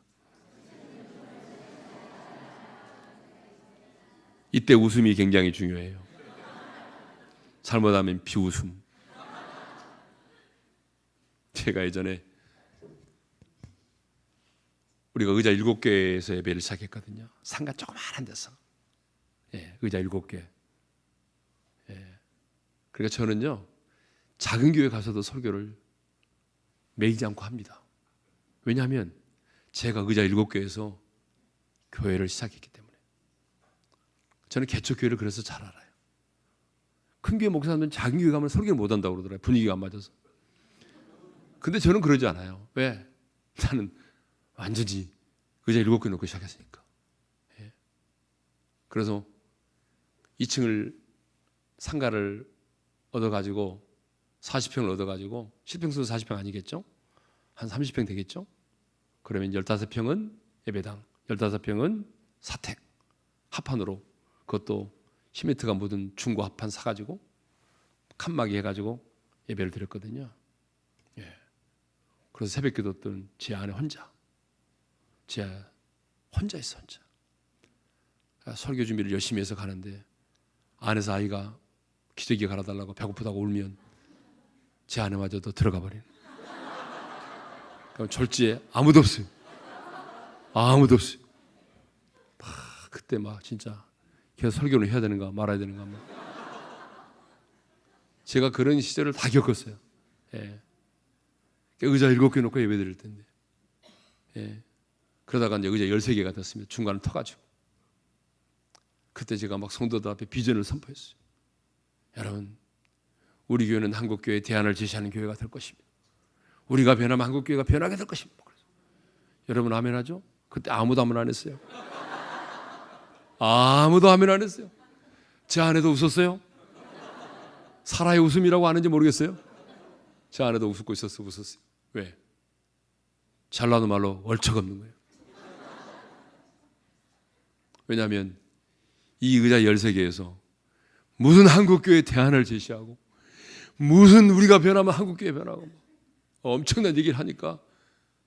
이때 웃음이 굉장히 중요해요. 잘못하면 비웃음. 제가 예전에 우리가 의자 7개에서 예배를 시작했거든요. 상가 조그마한 데서. 의자 7개. 그러니까 저는요, 작은 교회 가서도 설교를 매이지 않고 합니다. 왜냐하면 제가 의자 7개에서 교회를 시작했기 때문에. 저는 개척교회를 그래서 잘 알아요. 큰 교회 목사님은 작은 교회 가면 설교를 못 한다고 그러더라고요. 분위기가 안 맞아서. 근데 저는 그러지 않아요. 왜? 나는 완전히 의자 7개 놓고 시작했으니까. 그래서 2층을 상가를 얻어가지고 40평을 얻어가지고, 실평수는 40평 아니겠죠? 한 30평 되겠죠? 그러면 15평은 예배당, 15평은 사택, 합판으로, 그것도 시멘트가 묻은 중고 합판 사가지고 칸막이 해가지고 예배를 드렸거든요. 그래서 새벽기도 때 제 안에 혼자, 제 혼자 있어, 혼자. 설교 준비를 열심히 해서 가는데 안에서 아이가 기저귀 갈아달라고 배고프다고 울면 제 아내마저도 들어가 버리는. 그럼 졸지에 아무도 없어요. 아무도 없어요. 그때 막 진짜 계속 설교를 해야 되는가 말아야 되는가 제가 그런 시절을 다 겪었어요. 예. 의자 7개 놓고 예배 드릴 텐데. 예. 그러다가 이제 의자 13개가 됐습니다. 중간을 터가지고. 그때 제가 막 성도들 앞에 비전을 선포했어요. 여러분, 우리 교회는 한국교회의 대안을 제시하는 교회가 될 것입니다. 우리가 변하면 한국교회가 변하게 될 것입니다. 그래서 여러분 아멘 하죠? 그때 아무도 아멘 안 했어요. 아무도 아멘 안 했어요. 제 아내도 웃었어요. 사라의 웃음이라고 아는지 모르겠어요. 제 아내도 웃고 있었어요. 웃었어요. 왜? 잘나는 말로 얼척없는 거예요. 왜냐하면 이 의자 13개에서 무슨 한국교회 대안을 제시하고 무슨 우리가 변하면 한국교회 변하고 엄청난 얘기를 하니까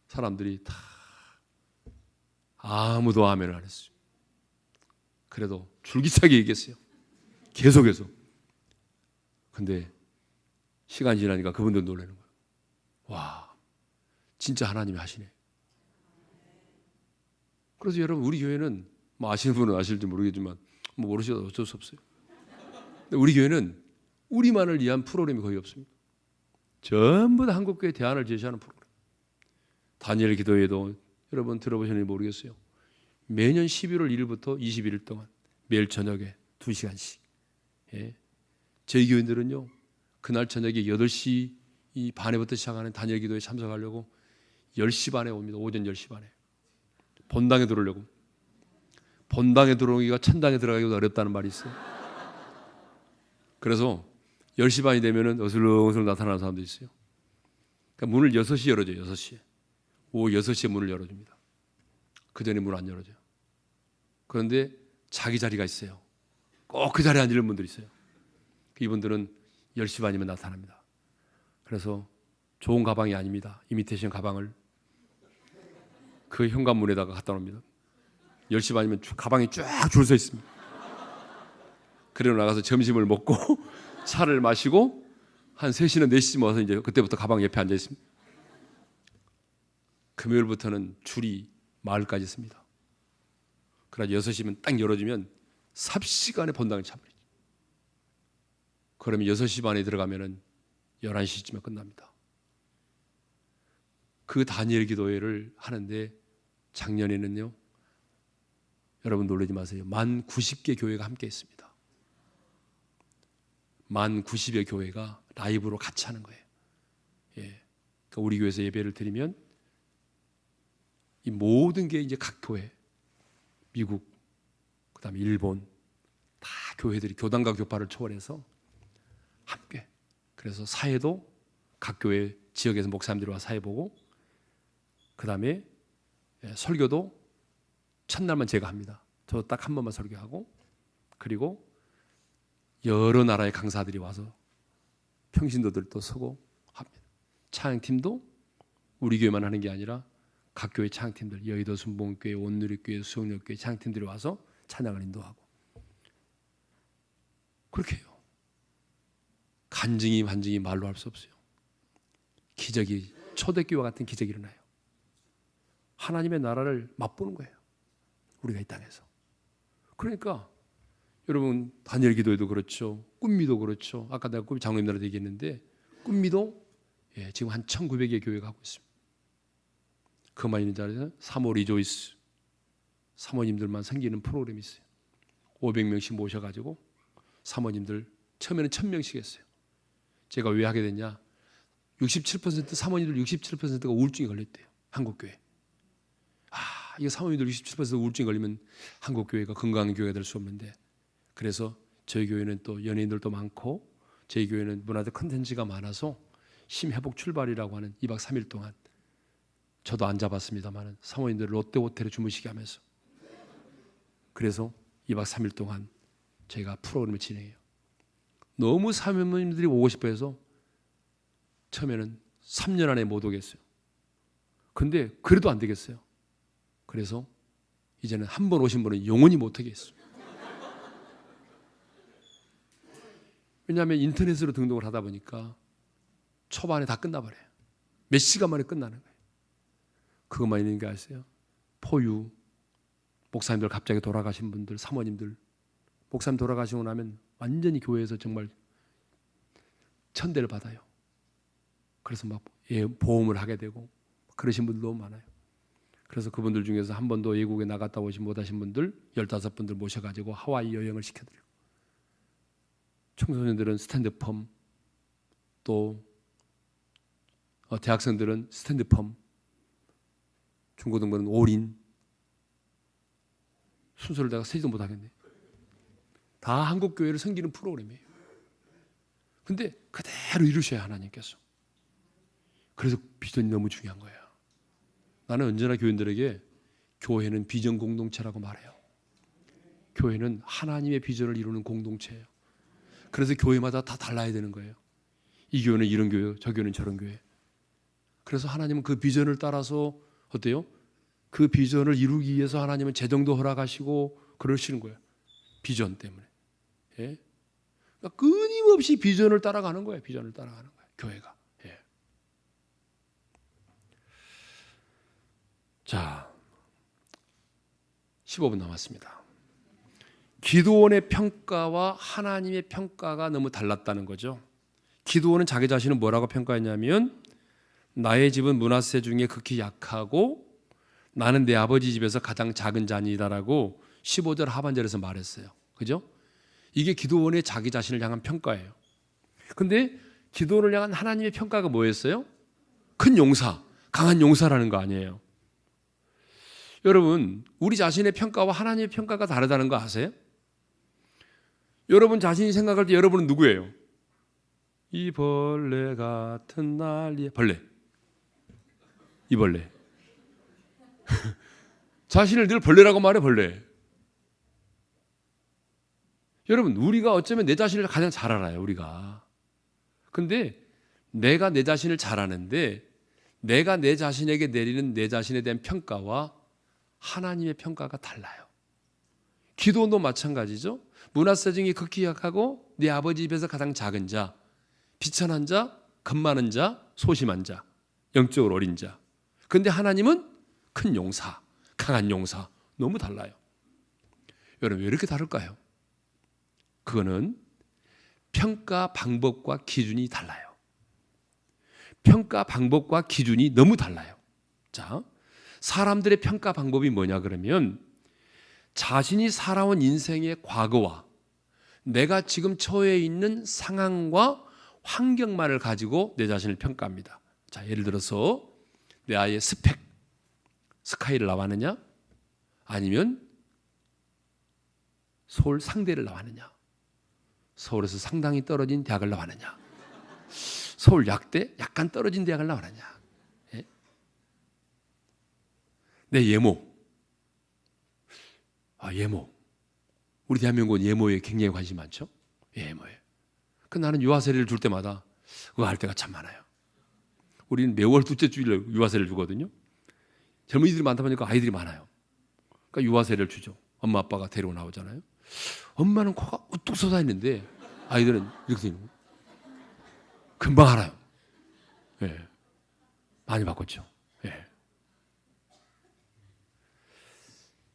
사람들이 다 아무도 아멘을 안 했어요. 그래도 줄기차게 얘기했어요. 계속해서. 근데 시간이 지나니까 그분들 놀라는 거예요. 와, 진짜 하나님이 하시네. 그래서 여러분 우리 교회는 뭐 아시는 분은 아실지 모르겠지만 뭐 모르셔도 어쩔 수 없어요. 근데 우리 교회는 우리만을 위한 프로그램이 거의 없습니다. 전부 다 한국교회 대안을 제시하는 프로그램. 다니엘 기도회도 여러분 들어보셨는지 모르겠어요. 매년 11월 1일부터 21일 동안 매일 저녁에 2시간씩. 예. 저희 교인들은요 그날 저녁에 8시 반에부터 시작하는 다니엘 기도회에 참석하려고 10시 반에 옵니다. 오전 10시 반에. 본당에 들어오려고. 본당에 들어오기가 천당에 들어가기보다 어렵다는 말이 있어요. 그래서 10시 반이 되면은 어슬렁어슬렁 나타나는 사람도 있어요. 그러니까 문을 6시에 열어줘요. 6시에. 오후 6시에 문을 열어줍니다. 그 전에 문 안 열어줘요. 그런데 자기 자리가 있어요. 꼭 그 자리에 앉을 분들이 있어요. 이분들은 10시 반이면 나타납니다. 그래서 좋은 가방이 아닙니다. 이미테이션 가방을 그 현관문에다가 갖다 놓습니다. 10시 반이면 가방이 쫙 줄 서 있습니다. 그리고 나가서 점심을 먹고 차를 마시고 한 3시나 4시쯤 와서 이제 그때부터 가방 옆에 앉아 있습니다. 금요일부터는 줄이 마을까지 있습니다. 그러나 6시면 딱 열어주면 삽시간에 본당을 차버리죠. 그러면 6시 반에 들어가면은 11시쯤에 끝납니다. 그 다니엘 기도회를 하는데 작년에는요, 여러분 놀라지 마세요. 만 90개 교회가 함께 했습니다. 만 90여 교회가 라이브로 같이 하는 거예요. 예. 그러니까 우리 교회에서 예배를 드리면 이 모든 게 이제 각 교회, 미국, 그다음에 일본 다 교회들이 교단과 교파를 초월해서 함께. 그래서 사회도 각 교회 지역에서 목사님들이 와 사회 보고, 그다음에 설교도 첫날만 제가 합니다. 저 딱 한 번만 설교하고, 그리고 여러 나라의 강사들이 와서 평신도들도 서고 합니다. 찬양팀도 우리 교회만 하는 게 아니라 각 교회 찬양팀들, 여의도 순복음교회, 온누리교회, 수영역교회 찬양팀들이 와서 찬양을 인도하고 그렇게 해요. 간증이 반증이 말로 할 수 없어요. 기적이, 초대교회와 같은 기적이 일어나요. 하나님의 나라를 맛보는 거예요. 우리가 이 땅에서. 그러니까 여러분 다니엘 기도회도 그렇죠. 꿈미도 그렇죠. 아까 내가 꿈미 장로님들한테 얘기했는데 꿈미도 지금 한 1900개 교회가 하고 있습니다. 그만 있는 자리에서 사모 리조이스 사모님들만 섬기는 프로그램이 있어요. 500명씩 모셔가지고 사모님들 처음에는 1000명씩 했어요. 제가 왜 하게 됐냐, 67% 사모님들 67%가 우울증이 걸렸대요. 한국교회. 이거 사모님들 67% 우울증이 걸리면 한국교회가 건강한 교회가 될 수 없는데, 그래서 저희 교회는 또 연예인들도 많고 저희 교회는 문화적 컨텐츠가 많아서 심회복 출발이라고 하는 2박 3일 동안 저도 안 잡았습니다만 사모님들 롯데호텔에 주무시게 하면서, 그래서 2박 3일 동안 저희가 프로그램을 진행해요. 너무 사모님들이 오고 싶어 해서 처음에는 3년 안에 못 오겠어요. 근데 그래도 안 되겠어요. 그래서 이제는 한 번 오신 분은 영원히 못하게 했어요. 왜냐하면 인터넷으로 등록을 하다 보니까 초반에 다 끝나버려요. 몇 시간 만에 끝나는 거예요. 그것만 있는 게 아세요? 포유, 목사님들 갑자기 돌아가신 분들, 사모님들, 목사님 돌아가시고 나면 완전히 교회에서 정말 천대를 받아요. 그래서 막 보험을 하게 되고 그러신 분들도 많아요. 그래서 그분들 중에서 한 번도 외국에 나갔다 오지 못하신 분들 15분들 모셔가지고 하와이 여행을 시켜드리고, 청소년들은 스탠드펌, 또 대학생들은 스탠드펌, 중고등부는 올인, 순서를 내가 세지도 못하겠네. 다 한국 교회를 섬기는 프로그램이에요. 근데 그대로 이루셔야 하나님께서. 그래서 비전이 너무 중요한 거예요. 나는 언제나 교인들에게 교회는 비전 공동체라고 말해요. 교회는 하나님의 비전을 이루는 공동체예요. 그래서 교회마다 다 달라야 되는 거예요. 이 교회는 이런 교회, 저 교회는 저런 교회. 그래서 하나님은 그 비전을 따라서 어때요? 그 비전을 이루기 위해서 하나님은 재정도 허락하시고 그러시는 거예요. 비전 때문에. 예? 그러니까 끊임없이 비전을 따라가는 거예요. 비전을 따라가는 거예요. 교회가. 예. 자, 15분 남았습니다. 기드온의 평가와 하나님의 평가가 너무 달랐다는 거죠. 기드온은 자기 자신을 뭐라고 평가했냐면, 나의 집은 므낫세 중에 극히 약하고 나는 내 아버지 집에서 가장 작은 자니다라고 15절 하반절에서 말했어요. 그죠? 이게 기드온의 자기 자신을 향한 평가예요. 근데 기드온을 향한 하나님의 평가가 뭐였어요? 큰 용사, 강한 용사라는 거 아니에요. 여러분, 우리 자신의 평가와 하나님의 평가가 다르다는 거 아세요? 여러분 자신이 생각할 때 여러분은 누구예요? 이 벌레 같은 난리에 벌레. 이 벌레. 자신을 늘 벌레라고 말해, 벌레. 여러분, 우리가 어쩌면 내 자신을 가장 잘 알아요, 우리가. 근데 내가 내 자신을 잘 아는데 내가 내 자신에게 내리는 내 자신에 대한 평가와 하나님의 평가가 달라요. 기도도 마찬가지죠. 므낫세 중에 극히 약하고 네 아버지 집에서 가장 작은 자, 비천한 자, 겁 많은 자, 소심한 자, 영적으로 어린 자. 근데 하나님은 큰 용사, 강한 용사. 너무 달라요. 여러분, 왜 이렇게 다를까요? 그거는 평가 방법과 기준이 달라요. 평가 방법과 기준이 너무 달라요. 자, 사람들의 평가 방법이 뭐냐 그러면 자신이 살아온 인생의 과거와 내가 지금 처해 있는 상황과 환경만을 가지고 내 자신을 평가합니다. 자, 예를 들어서 내 아이의 스펙, 스카이를 나왔느냐 아니면 서울 상대를 나왔느냐, 서울에서 상당히 떨어진 대학을 나왔느냐, 서울 약대 약간 떨어진 대학을 나왔느냐, 예? 내 예모, 예모. 우리 대한민국은 예모에 굉장히 관심이 많죠. 예모에. 그 나는 유아세례를 줄 때마다 의아할 때가 참 많아요. 우리는 매월 둘째 주일에 유아세례를 주거든요. 젊은이들이 많다 보니까 아이들이 많아요. 그러니까 유아세례를 주죠. 엄마 아빠가 데리고 나오잖아요. 엄마는 코가 우뚝 솟아 있는데 아이들은 이렇게 되는 거예요. 금방 알아요. 예. 많이 바꿨죠. 예.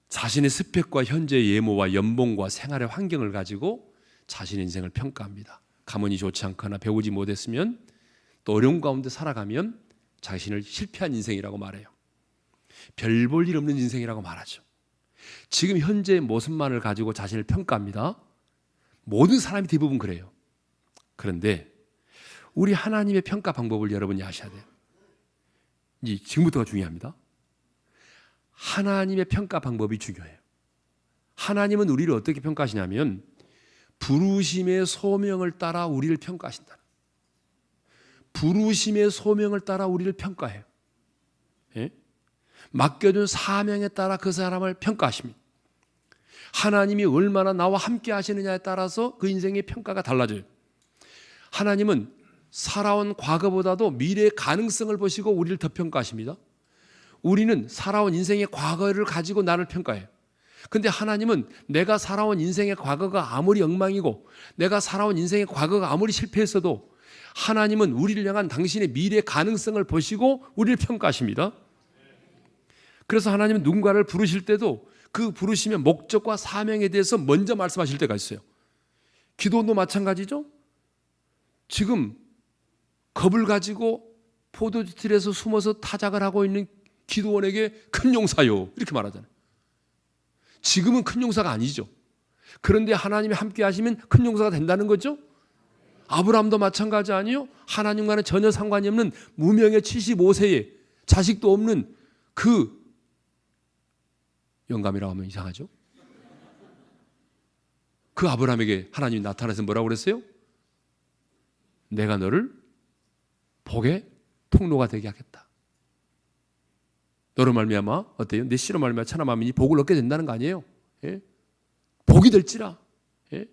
자신의 스펙과 현재의 예모와 연봉과 생활의 환경을 가지고 자신의 인생을 평가합니다. 가문이 좋지 않거나 배우지 못했으면 또 어려운 가운데 살아가면 자신을 실패한 인생이라고 말해요. 별 볼 일 없는 인생이라고 말하죠. 지금 현재의 모습만을 가지고 자신을 평가합니다. 모든 사람이 대부분 그래요. 그런데 우리 하나님의 평가 방법을 여러분이 아셔야 돼요. 이제 지금부터가 중요합니다. 하나님의 평가 방법이 중요해요. 하나님은 우리를 어떻게 평가하시냐면 부르심의 소명을 따라 우리를 평가하신다. 부르심의 소명을 따라 우리를 평가해요. 예? 맡겨준 사명에 따라 그 사람을 평가하십니다. 하나님이 얼마나 나와 함께 하시느냐에 따라서 그 인생의 평가가 달라져요. 하나님은 살아온 과거보다도 미래의 가능성을 보시고 우리를 더 평가하십니다. 우리는 살아온 인생의 과거를 가지고 나를 평가해요. 근데 하나님은 내가 살아온 인생의 과거가 아무리 엉망이고 내가 살아온 인생의 과거가 아무리 실패했어도 하나님은 우리를 향한 당신의 미래의 가능성을 보시고 우리를 평가하십니다. 그래서 하나님은 누군가를 부르실 때도 그 부르심의 목적과 사명에 대해서 먼저 말씀하실 때가 있어요. 기도원도 마찬가지죠. 지금 겁을 가지고 포도주틀에서 숨어서 타작을 하고 있는 기도원에게 큰 용사요 이렇게 말하잖아요. 지금은 큰 용사가 아니죠. 그런데 하나님이 함께 하시면 큰 용사가 된다는 거죠. 아브라함도 마찬가지 아니요? 하나님과는 전혀 상관이 없는 무명의 75세에 자식도 없는 그 영감이라고 하면 이상하죠? 그 아브라함에게 하나님이 나타나서 뭐라고 그랬어요? 내가 너를 복의 통로가 되게 하겠다. 너로 말미암아 어때요? 내 씨로 말미암아 천하 만민이 복을 얻게 된다는 거 아니에요? 예? 복이 될지라. 예?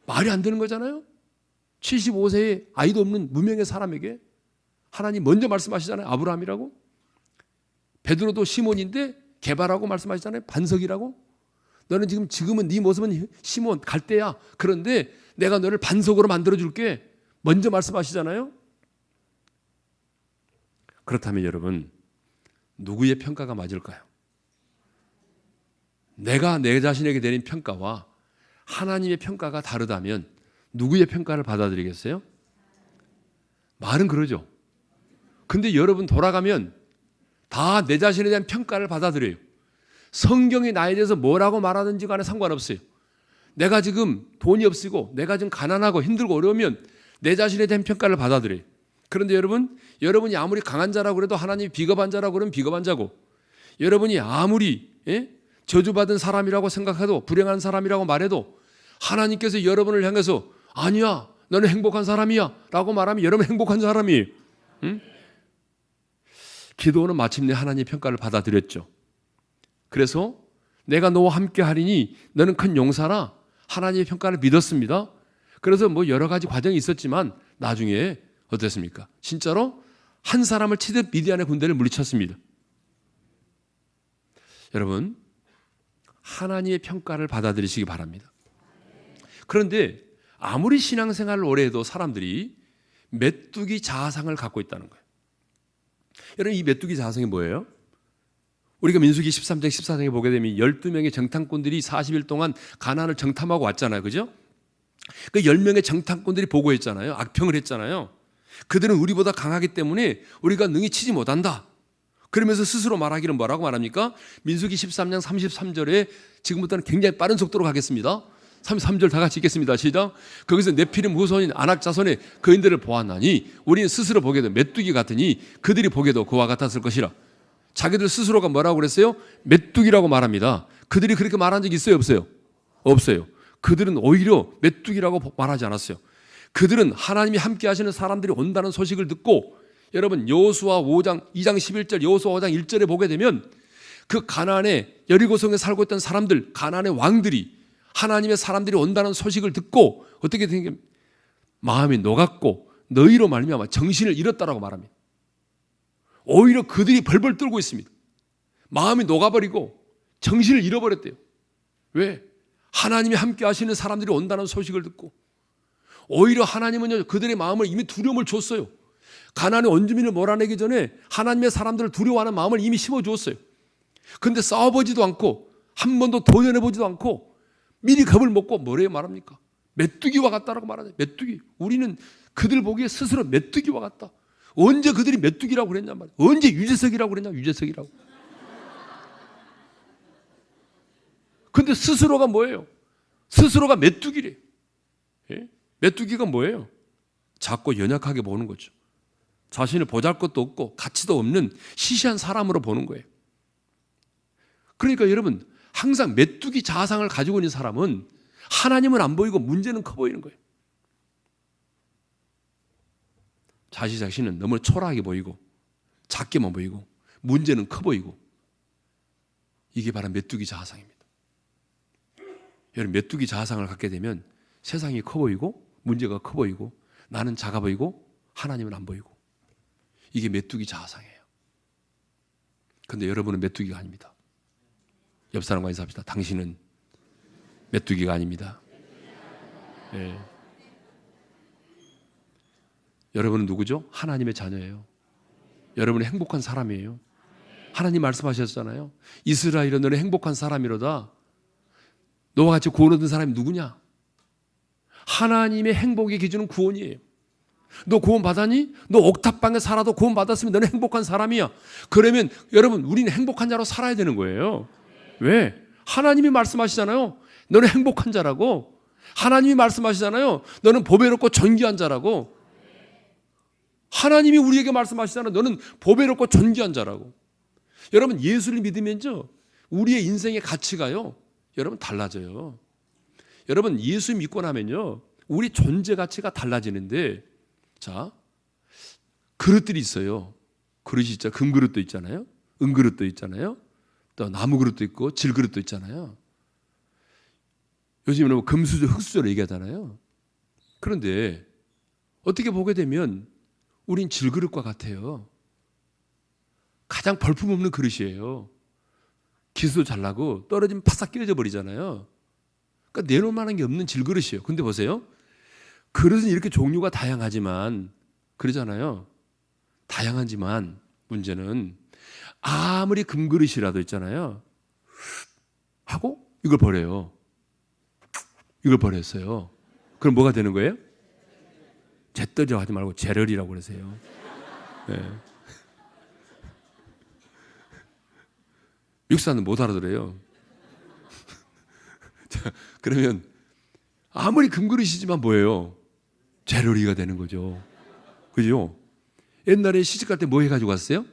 말이 안 되는 거잖아요. 75세의 아이도 없는 무명의 사람에게 하나님 먼저 말씀하시잖아요. 아브라함이라고. 베드로도 시몬인데 개발하고 말씀하시잖아요. 반석이라고. 너는 지금은 네 모습은 시몬 갈대야. 그런데 내가 너를 반석으로 만들어 줄게. 먼저 말씀하시잖아요. 그렇다면 여러분 누구의 평가가 맞을까요? 내가 내 자신에게 내린 평가와 하나님의 평가가 다르다면 누구의 평가를 받아들이겠어요? 말은 그러죠. 근데 여러분 돌아가면 다 내 자신에 대한 평가를 받아들여요. 성경이 나에 대해서 뭐라고 말하든지 간에 상관없어요. 내가 지금 돈이 없이고 내가 지금 가난하고 힘들고 어려우면 내 자신에 대한 평가를 받아들여요. 그런데 여러분이 아무리 강한 자라고 그래도 하나님이 비겁한 자라고 그러면 비겁한 자고, 여러분이 아무리 저주받은 사람이라고 생각해도 불행한 사람이라고 말해도 하나님께서 여러분을 향해서 아니야 너는 행복한 사람이야 라고 말하면 여러분 행복한 사람이에요. 응? 기도는 마침내 하나님의 평가를 받아들였죠. 그래서 내가 너와 함께 하리니 너는 큰 용사라 하나님의 평가를 믿었습니다. 그래서 뭐 여러 가지 과정이 있었지만 나중에 어땠습니까? 진짜로 한 사람을 치듯 미디안의 군대를 물리쳤습니다. 여러분 하나님의 평가를 받아들이시기 바랍니다. 그런데 아무리 신앙생활을 오래 해도 사람들이 메뚜기 자아상을 갖고 있다는 거예요. 여러분 이 메뚜기 자아상이 뭐예요? 우리가 민수기 13장 14장에 보게 되면 12명의 정탐꾼들이 40일 동안 가나안을 정탐하고 왔잖아요. 그죠? 그 10명의 정탐꾼들이 보고했잖아요. 악평을 했잖아요. 그들은 우리보다 강하기 때문에 우리가 능히 치지 못한다. 그러면서 스스로 말하기를 뭐라고 말합니까? 민수기 13장 33절에 지금부터는 굉장히 빠른 속도로 가겠습니다. 33절 다 같이 읽겠습니다. 시작. 거기서 네피림 후손인 아낙 자손의 거인들을 보았나니 우리는 스스로 보게도 메뚜기 같으니 그들이 보게도 그와 같았을 것이라. 자기들 스스로가 뭐라고 그랬어요? 메뚜기라고 말합니다. 그들이 그렇게 말한 적이 있어요? 없어요? 없어요. 그들은 오히려 메뚜기라고 말하지 않았어요. 그들은 하나님이 함께 하시는 사람들이 온다는 소식을 듣고, 여러분 여호수아 5장 2장 11절 여호수아 5장 1절에 보게 되면 그 가나안의 여리고성에 살고 있던 사람들, 가나안의 왕들이 하나님의 사람들이 온다는 소식을 듣고 어떻게 된 마음이 녹았고 너희로 말미암아 정신을 잃었다라고 말합니다. 오히려 그들이 벌벌 떨고 있습니다. 마음이 녹아버리고 정신을 잃어버렸대요. 왜? 하나님이 함께 하시는 사람들이 온다는 소식을 듣고. 오히려 하나님은 그들의 마음을 이미 두려움을 줬어요. 가나안의 원주민을 몰아내기 전에 하나님의 사람들을 두려워하는 마음을 이미 심어주었어요. 그런데 싸워보지도 않고 한 번도 도전해보지도 않고 미리 겁을 먹고 뭐래요 말합니까? 메뚜기와 같다라고 말하죠. 메뚜기. 우리는 그들 보기에 스스로 메뚜기와 같다. 언제 그들이 메뚜기라고 그랬냔 말이에요. 언제 유재석이라고 그랬냐? 유재석이라고. 근데 스스로가 뭐예요? 스스로가 메뚜기래. 예? 메뚜기가 뭐예요? 작고 연약하게 보는 거죠. 자신을 보잘것도 없고 가치도 없는 시시한 사람으로 보는 거예요. 그러니까 여러분 항상 메뚜기 자아상을 가지고 있는 사람은 하나님은 안 보이고 문제는 커 보이는 거예요. 자신은 너무 초라하게 보이고 작게만 보이고 문제는 커 보이고, 이게 바로 메뚜기 자아상입니다. 여러분 메뚜기 자아상을 갖게 되면 세상이 커 보이고 문제가 커 보이고 나는 작아 보이고 하나님은 안 보이고, 이게 메뚜기 자아상이에요. 그런데 여러분은 메뚜기가 아닙니다. 옆 사람과 인사합시다. 당신은 메뚜기가 아닙니다. 네. 여러분은 누구죠? 하나님의 자녀예요. 여러분은 행복한 사람이에요. 하나님 말씀하셨잖아요. 이스라엘은 너는 행복한 사람이로다. 너와 같이 구원 얻은 사람이 누구냐? 하나님의 행복의 기준은 구원이에요. 너 구원 받았니? 너 옥탑방에 살아도 구원 받았으면 너는 행복한 사람이야. 그러면 여러분, 우리는 행복한 자로 살아야 되는 거예요. 왜? 하나님이 말씀하시잖아요. 너는 행복한 자라고. 하나님이 말씀하시잖아요. 너는 보배롭고 존귀한 자라고. 하나님이 우리에게 말씀하시잖아요. 너는 보배롭고 존귀한 자라고. 여러분, 예수를 믿으면요, 우리의 인생의 가치가요, 여러분 달라져요. 여러분, 예수 믿고 나면요, 우리 존재 가치가 달라지는데, 자, 그릇들이 있어요. 그릇이 있죠. 금그릇도 있잖아요. 은그릇도 있잖아요. 또 나무 그릇도 있고 질그릇도 있잖아요. 요즘에는 뭐 금수저, 흙수저로 얘기하잖아요. 그런데 어떻게 보게 되면 우린 질그릇과 같아요. 가장 볼품없는 그릇이에요. 기수도 잘나고 떨어지면 바싹 깨져 버리잖아요. 그러니까 내놓을 만한 게 없는 질그릇이에요. 근데 보세요. 그릇은 이렇게 종류가 다양하지만, 그러잖아요. 다양하지만 문제는 아무리 금그릇이라도 있잖아요. 하고 이걸 버려요. 이걸 버렸어요. 그럼 뭐가 되는 거예요? 잿더리라고 하지 말고 재럴이라고 그러세요. 네. 육사는 못 알아들어요. 자, 그러면 아무리 금그릇이지만 뭐예요? 재료리가 되는 거죠. 그죠? 옛날에 시집갈 때 뭐 해가지고 갔어요?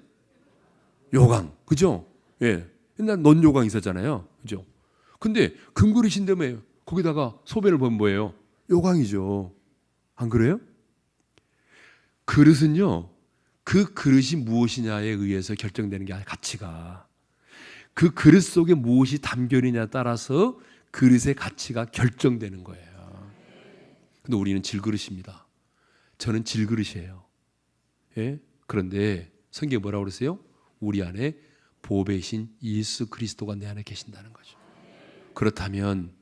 요강. 그죠? 예. 옛날 논요강 있었잖아요. 그죠? 근데 금그릇인데 뭐예요? 거기다가 소변을 보면 뭐예요? 요강이죠. 안 그래요? 그릇은요, 그 그릇이 무엇이냐에 의해서 결정되는 게 아니라 가치가. 그 그릇 속에 무엇이 담겨 있느냐에 따라서 그릇의 가치가 결정되는 거예요. 근데 우리는 질그릇입니다. 저는 질그릇이에요. 예? 그런데 성경에 뭐라고 그랬어요? 우리 안에 보배신 예수 그리스도가 내 안에 계신다는 거죠. 그렇다면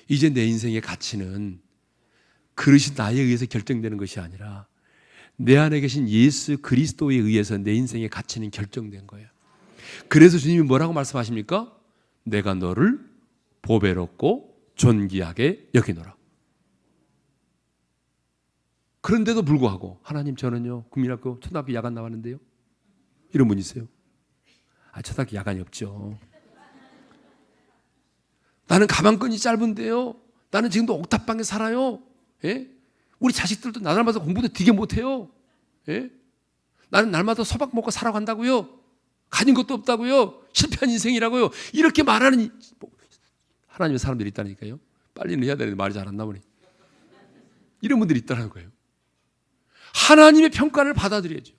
이제 내 인생의 가치는 그릇이 나에 의해서 결정되는 것이 아니라 내 안에 계신 예수 그리스도에 의해서 내 인생의 가치는 결정된 거예요. 그래서 주님이 뭐라고 말씀하십니까? 내가 너를 보배롭고 존귀하게 여기노라. 그런데도 불구하고 하나님, 저는요 국민학교 초등학교 야간 나왔는데요, 이런 분 있어요. 초등학교 야간이 없죠. 나는 가방끈이 짧은데요, 나는 지금도 옥탑방에 살아요. 예? 우리 자식들도 날마다 공부도 되게 못해요. 예? 나는 날마다 소박 먹고 살아간다고요. 가진 것도 없다고요. 실패한 인생이라고요. 이렇게 말하는 하나님의 사람들이 있다니까요. 빨리는 해야 되는데 말이 잘 안 나오니. 이런 분들이 있다는 거예요. 하나님의 평가를 받아들여야죠.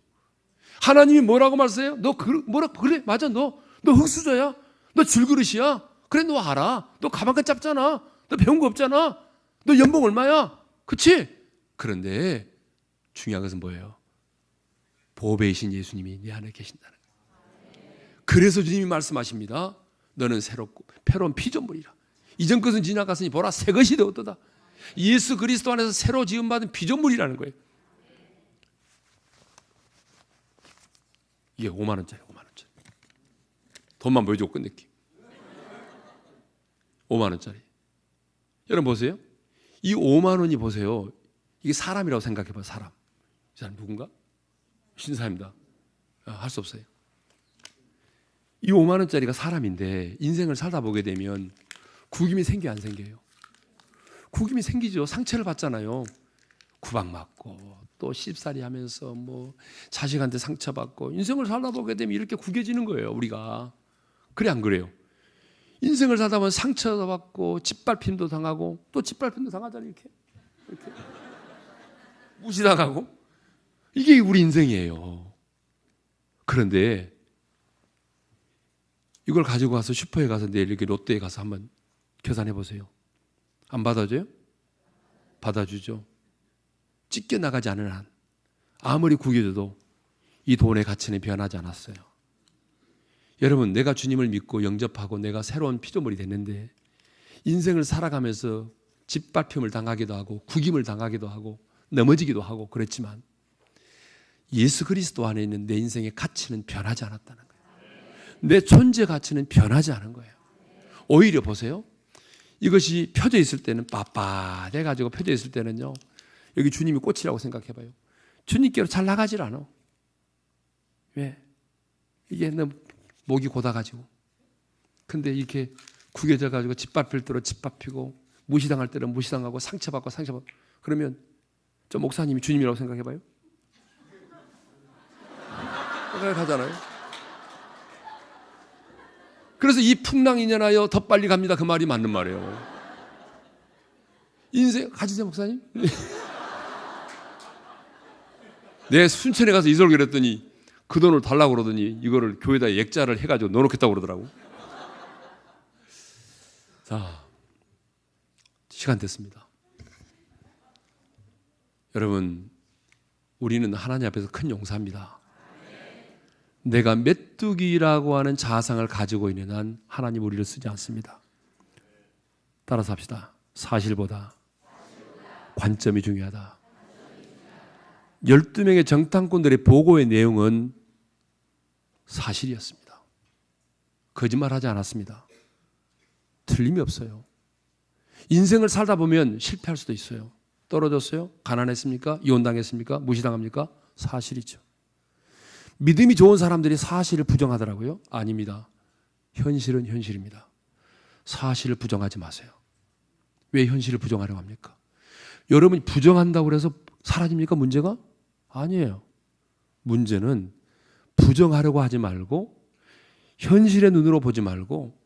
하나님이 뭐라고 말씀해요? 너 그래 맞아, 너 흙수저야, 너 질그릇이야. 그래, 너 알아. 너 가방끈 짧잖아. 너 배운 거 없잖아. 너 연봉 얼마야? 그치? 그런데 중요한 것은 뭐예요? 보배이신 예수님이 내 안에 계신다는 거예요. 그래서 주님이 말씀하십니다. 너는 새롭고 패로운 피조물이라. 이전 것은 지나갔으니 보라, 새 것이 되었도다. 예수 그리스도 안에서 새로 지음받은 피조물이라는 거예요. 이게 5만 원짜리, 5만 원짜리. 돈만 보여주고 끝낼게. 5만 원짜리. 여러분 보세요. 이 5만 원이 보세요. 이게 사람이라고 생각해봐요. 사람. 이 사람 누군가? 신사입니다. 할 수 없어요. 이 5만 원짜리가 사람인데 인생을 살다 보게 되면 구김이 생겨, 안 생겨요? 구김이 생기죠. 상처를 받잖아요. 구박 맞고 또 씹살이 하면서 뭐 자식한테 상처받고 인생을 살다 보게 되면 이렇게 구겨지는 거예요, 우리가. 그래, 안 그래요? 인생을 살다 보면 상처도 받고 짓밟힘도 당하고 또 짓밟힘도 당하잖아요. 이렇게 무시당하고. 이게 우리 인생이에요. 그런데 이걸 가지고 가서 슈퍼에 가서 내일 이렇게 롯데에 가서 한번 계산해 보세요. 안 받아줘요? 받아주죠. 찢겨나가지 않은 한 아무리 구겨져도 이 돈의 가치는 변하지 않았어요. 여러분, 내가 주님을 믿고 영접하고 내가 새로운 피조물이 됐는데 인생을 살아가면서 짓밟힘을 당하기도 하고 구김을 당하기도 하고 넘어지기도 하고 그랬지만 예수 그리스도 안에 있는 내 인생의 가치는 변하지 않았다는 거예요. 내 존재 가치는 변하지 않은 거예요. 오히려 보세요. 이것이 펴져 있을 때는 빳빳해가지고 펴져 있을 때는요, 여기 주님이 꽃이라고 생각해봐요. 주님께로 잘 나가질 않아. 왜? 이게 너무 목이 고다가지고. 근데 이렇게 구겨져가지고 짓밟힐 때로 짓밟히고 무시당할 때는 무시당하고 상처받고 상처받고 그러면 저 목사님이 주님이라고 생각해봐요. 생각하잖아요. 그래서 이 풍랑이 인연하여 더 빨리 갑니다. 그 말이 맞는 말이에요. 인생 가지세요 목사님. 내 순천에 가서 이설교 그랬더니 그 돈을 달라고 그러더니 이거를 교회에다 액자를 해가지고 넣어놓겠다고 그러더라고. 자, 시간 됐습니다. 여러분, 우리는 하나님 앞에서 큰 용사입니다. 내가 메뚜기라고 하는 자상을 가지고 있는 한 하나님 우리를 쓰지 않습니다. 따라서 합시다. 사실보다 관점이 중요하다. 12명의 정탐꾼들의 보고의 내용은 사실이었습니다. 거짓말하지 않았습니다. 틀림이 없어요. 인생을 살다 보면 실패할 수도 있어요. 떨어졌어요? 가난했습니까? 이혼당했습니까? 무시당합니까? 사실이죠. 믿음이 좋은 사람들이 사실을 부정하더라고요. 아닙니다. 현실은 현실입니다. 사실을 부정하지 마세요. 왜 현실을 부정하려고 합니까? 여러분이 부정한다고 해서 사라집니까? 문제가? 아니에요. 문제는 부정하려고 하지 말고 현실의 눈으로 보지 말고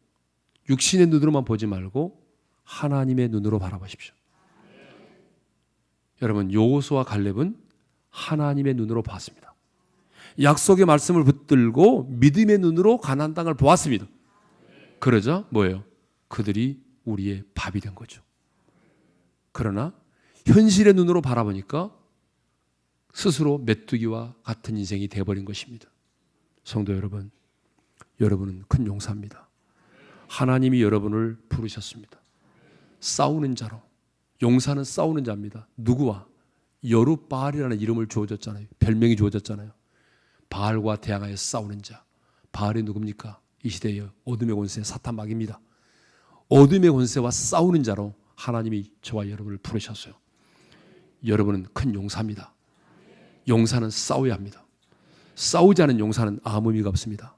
육신의 눈으로만 보지 말고 하나님의 눈으로 바라보십시오. 여러분, 여호수아와 갈렙은 하나님의 눈으로 봤습니다. 약속의 말씀을 붙들고 믿음의 눈으로 가나안 땅을 보았습니다. 그러자 뭐예요? 그들이 우리의 밥이 된 거죠. 그러나 현실의 눈으로 바라보니까 스스로 메뚜기와 같은 인생이 되어버린 것입니다. 성도 여러분, 여러분은 큰 용사입니다. 하나님이 여러분을 부르셨습니다. 싸우는 자로. 용사는 싸우는 자입니다. 누구와? 여룻바알이라는 이름을 주어졌잖아요. 별명이 주어졌잖아요. 바알과 대항하여 싸우는 자. 바알이 누굽니까? 이 시대의 어둠의 권세 사탄마귀입니다. 어둠의 권세와 싸우는 자로 하나님이 저와 여러분을 부르셨어요. 여러분은 큰 용사입니다. 용사는 싸워야 합니다. 싸우지 않은 용사는 아무 의미가 없습니다.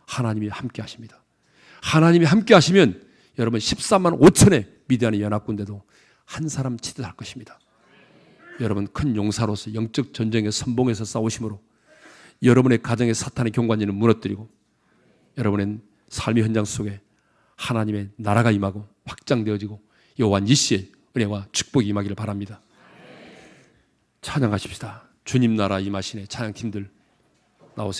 하나님이 함께 하십니다. 하나님이 함께 하시면 여러분 13만 5천의 미디안의 연합군대도 한 사람 치듯 할 것입니다. 여러분 큰 용사로서 영적 전쟁의 선봉에서 싸우심으로 여러분의 가정의 사탄의 경관진을 무너뜨리고 여러분의 삶의 현장 속에 하나님의 나라가 임하고 확장되어지고 여호와 니시의 은혜와 축복이 임하기를 바랍니다. 찬양하십시다. 주님 나라 임하시네. 찬양팀들 나오세요.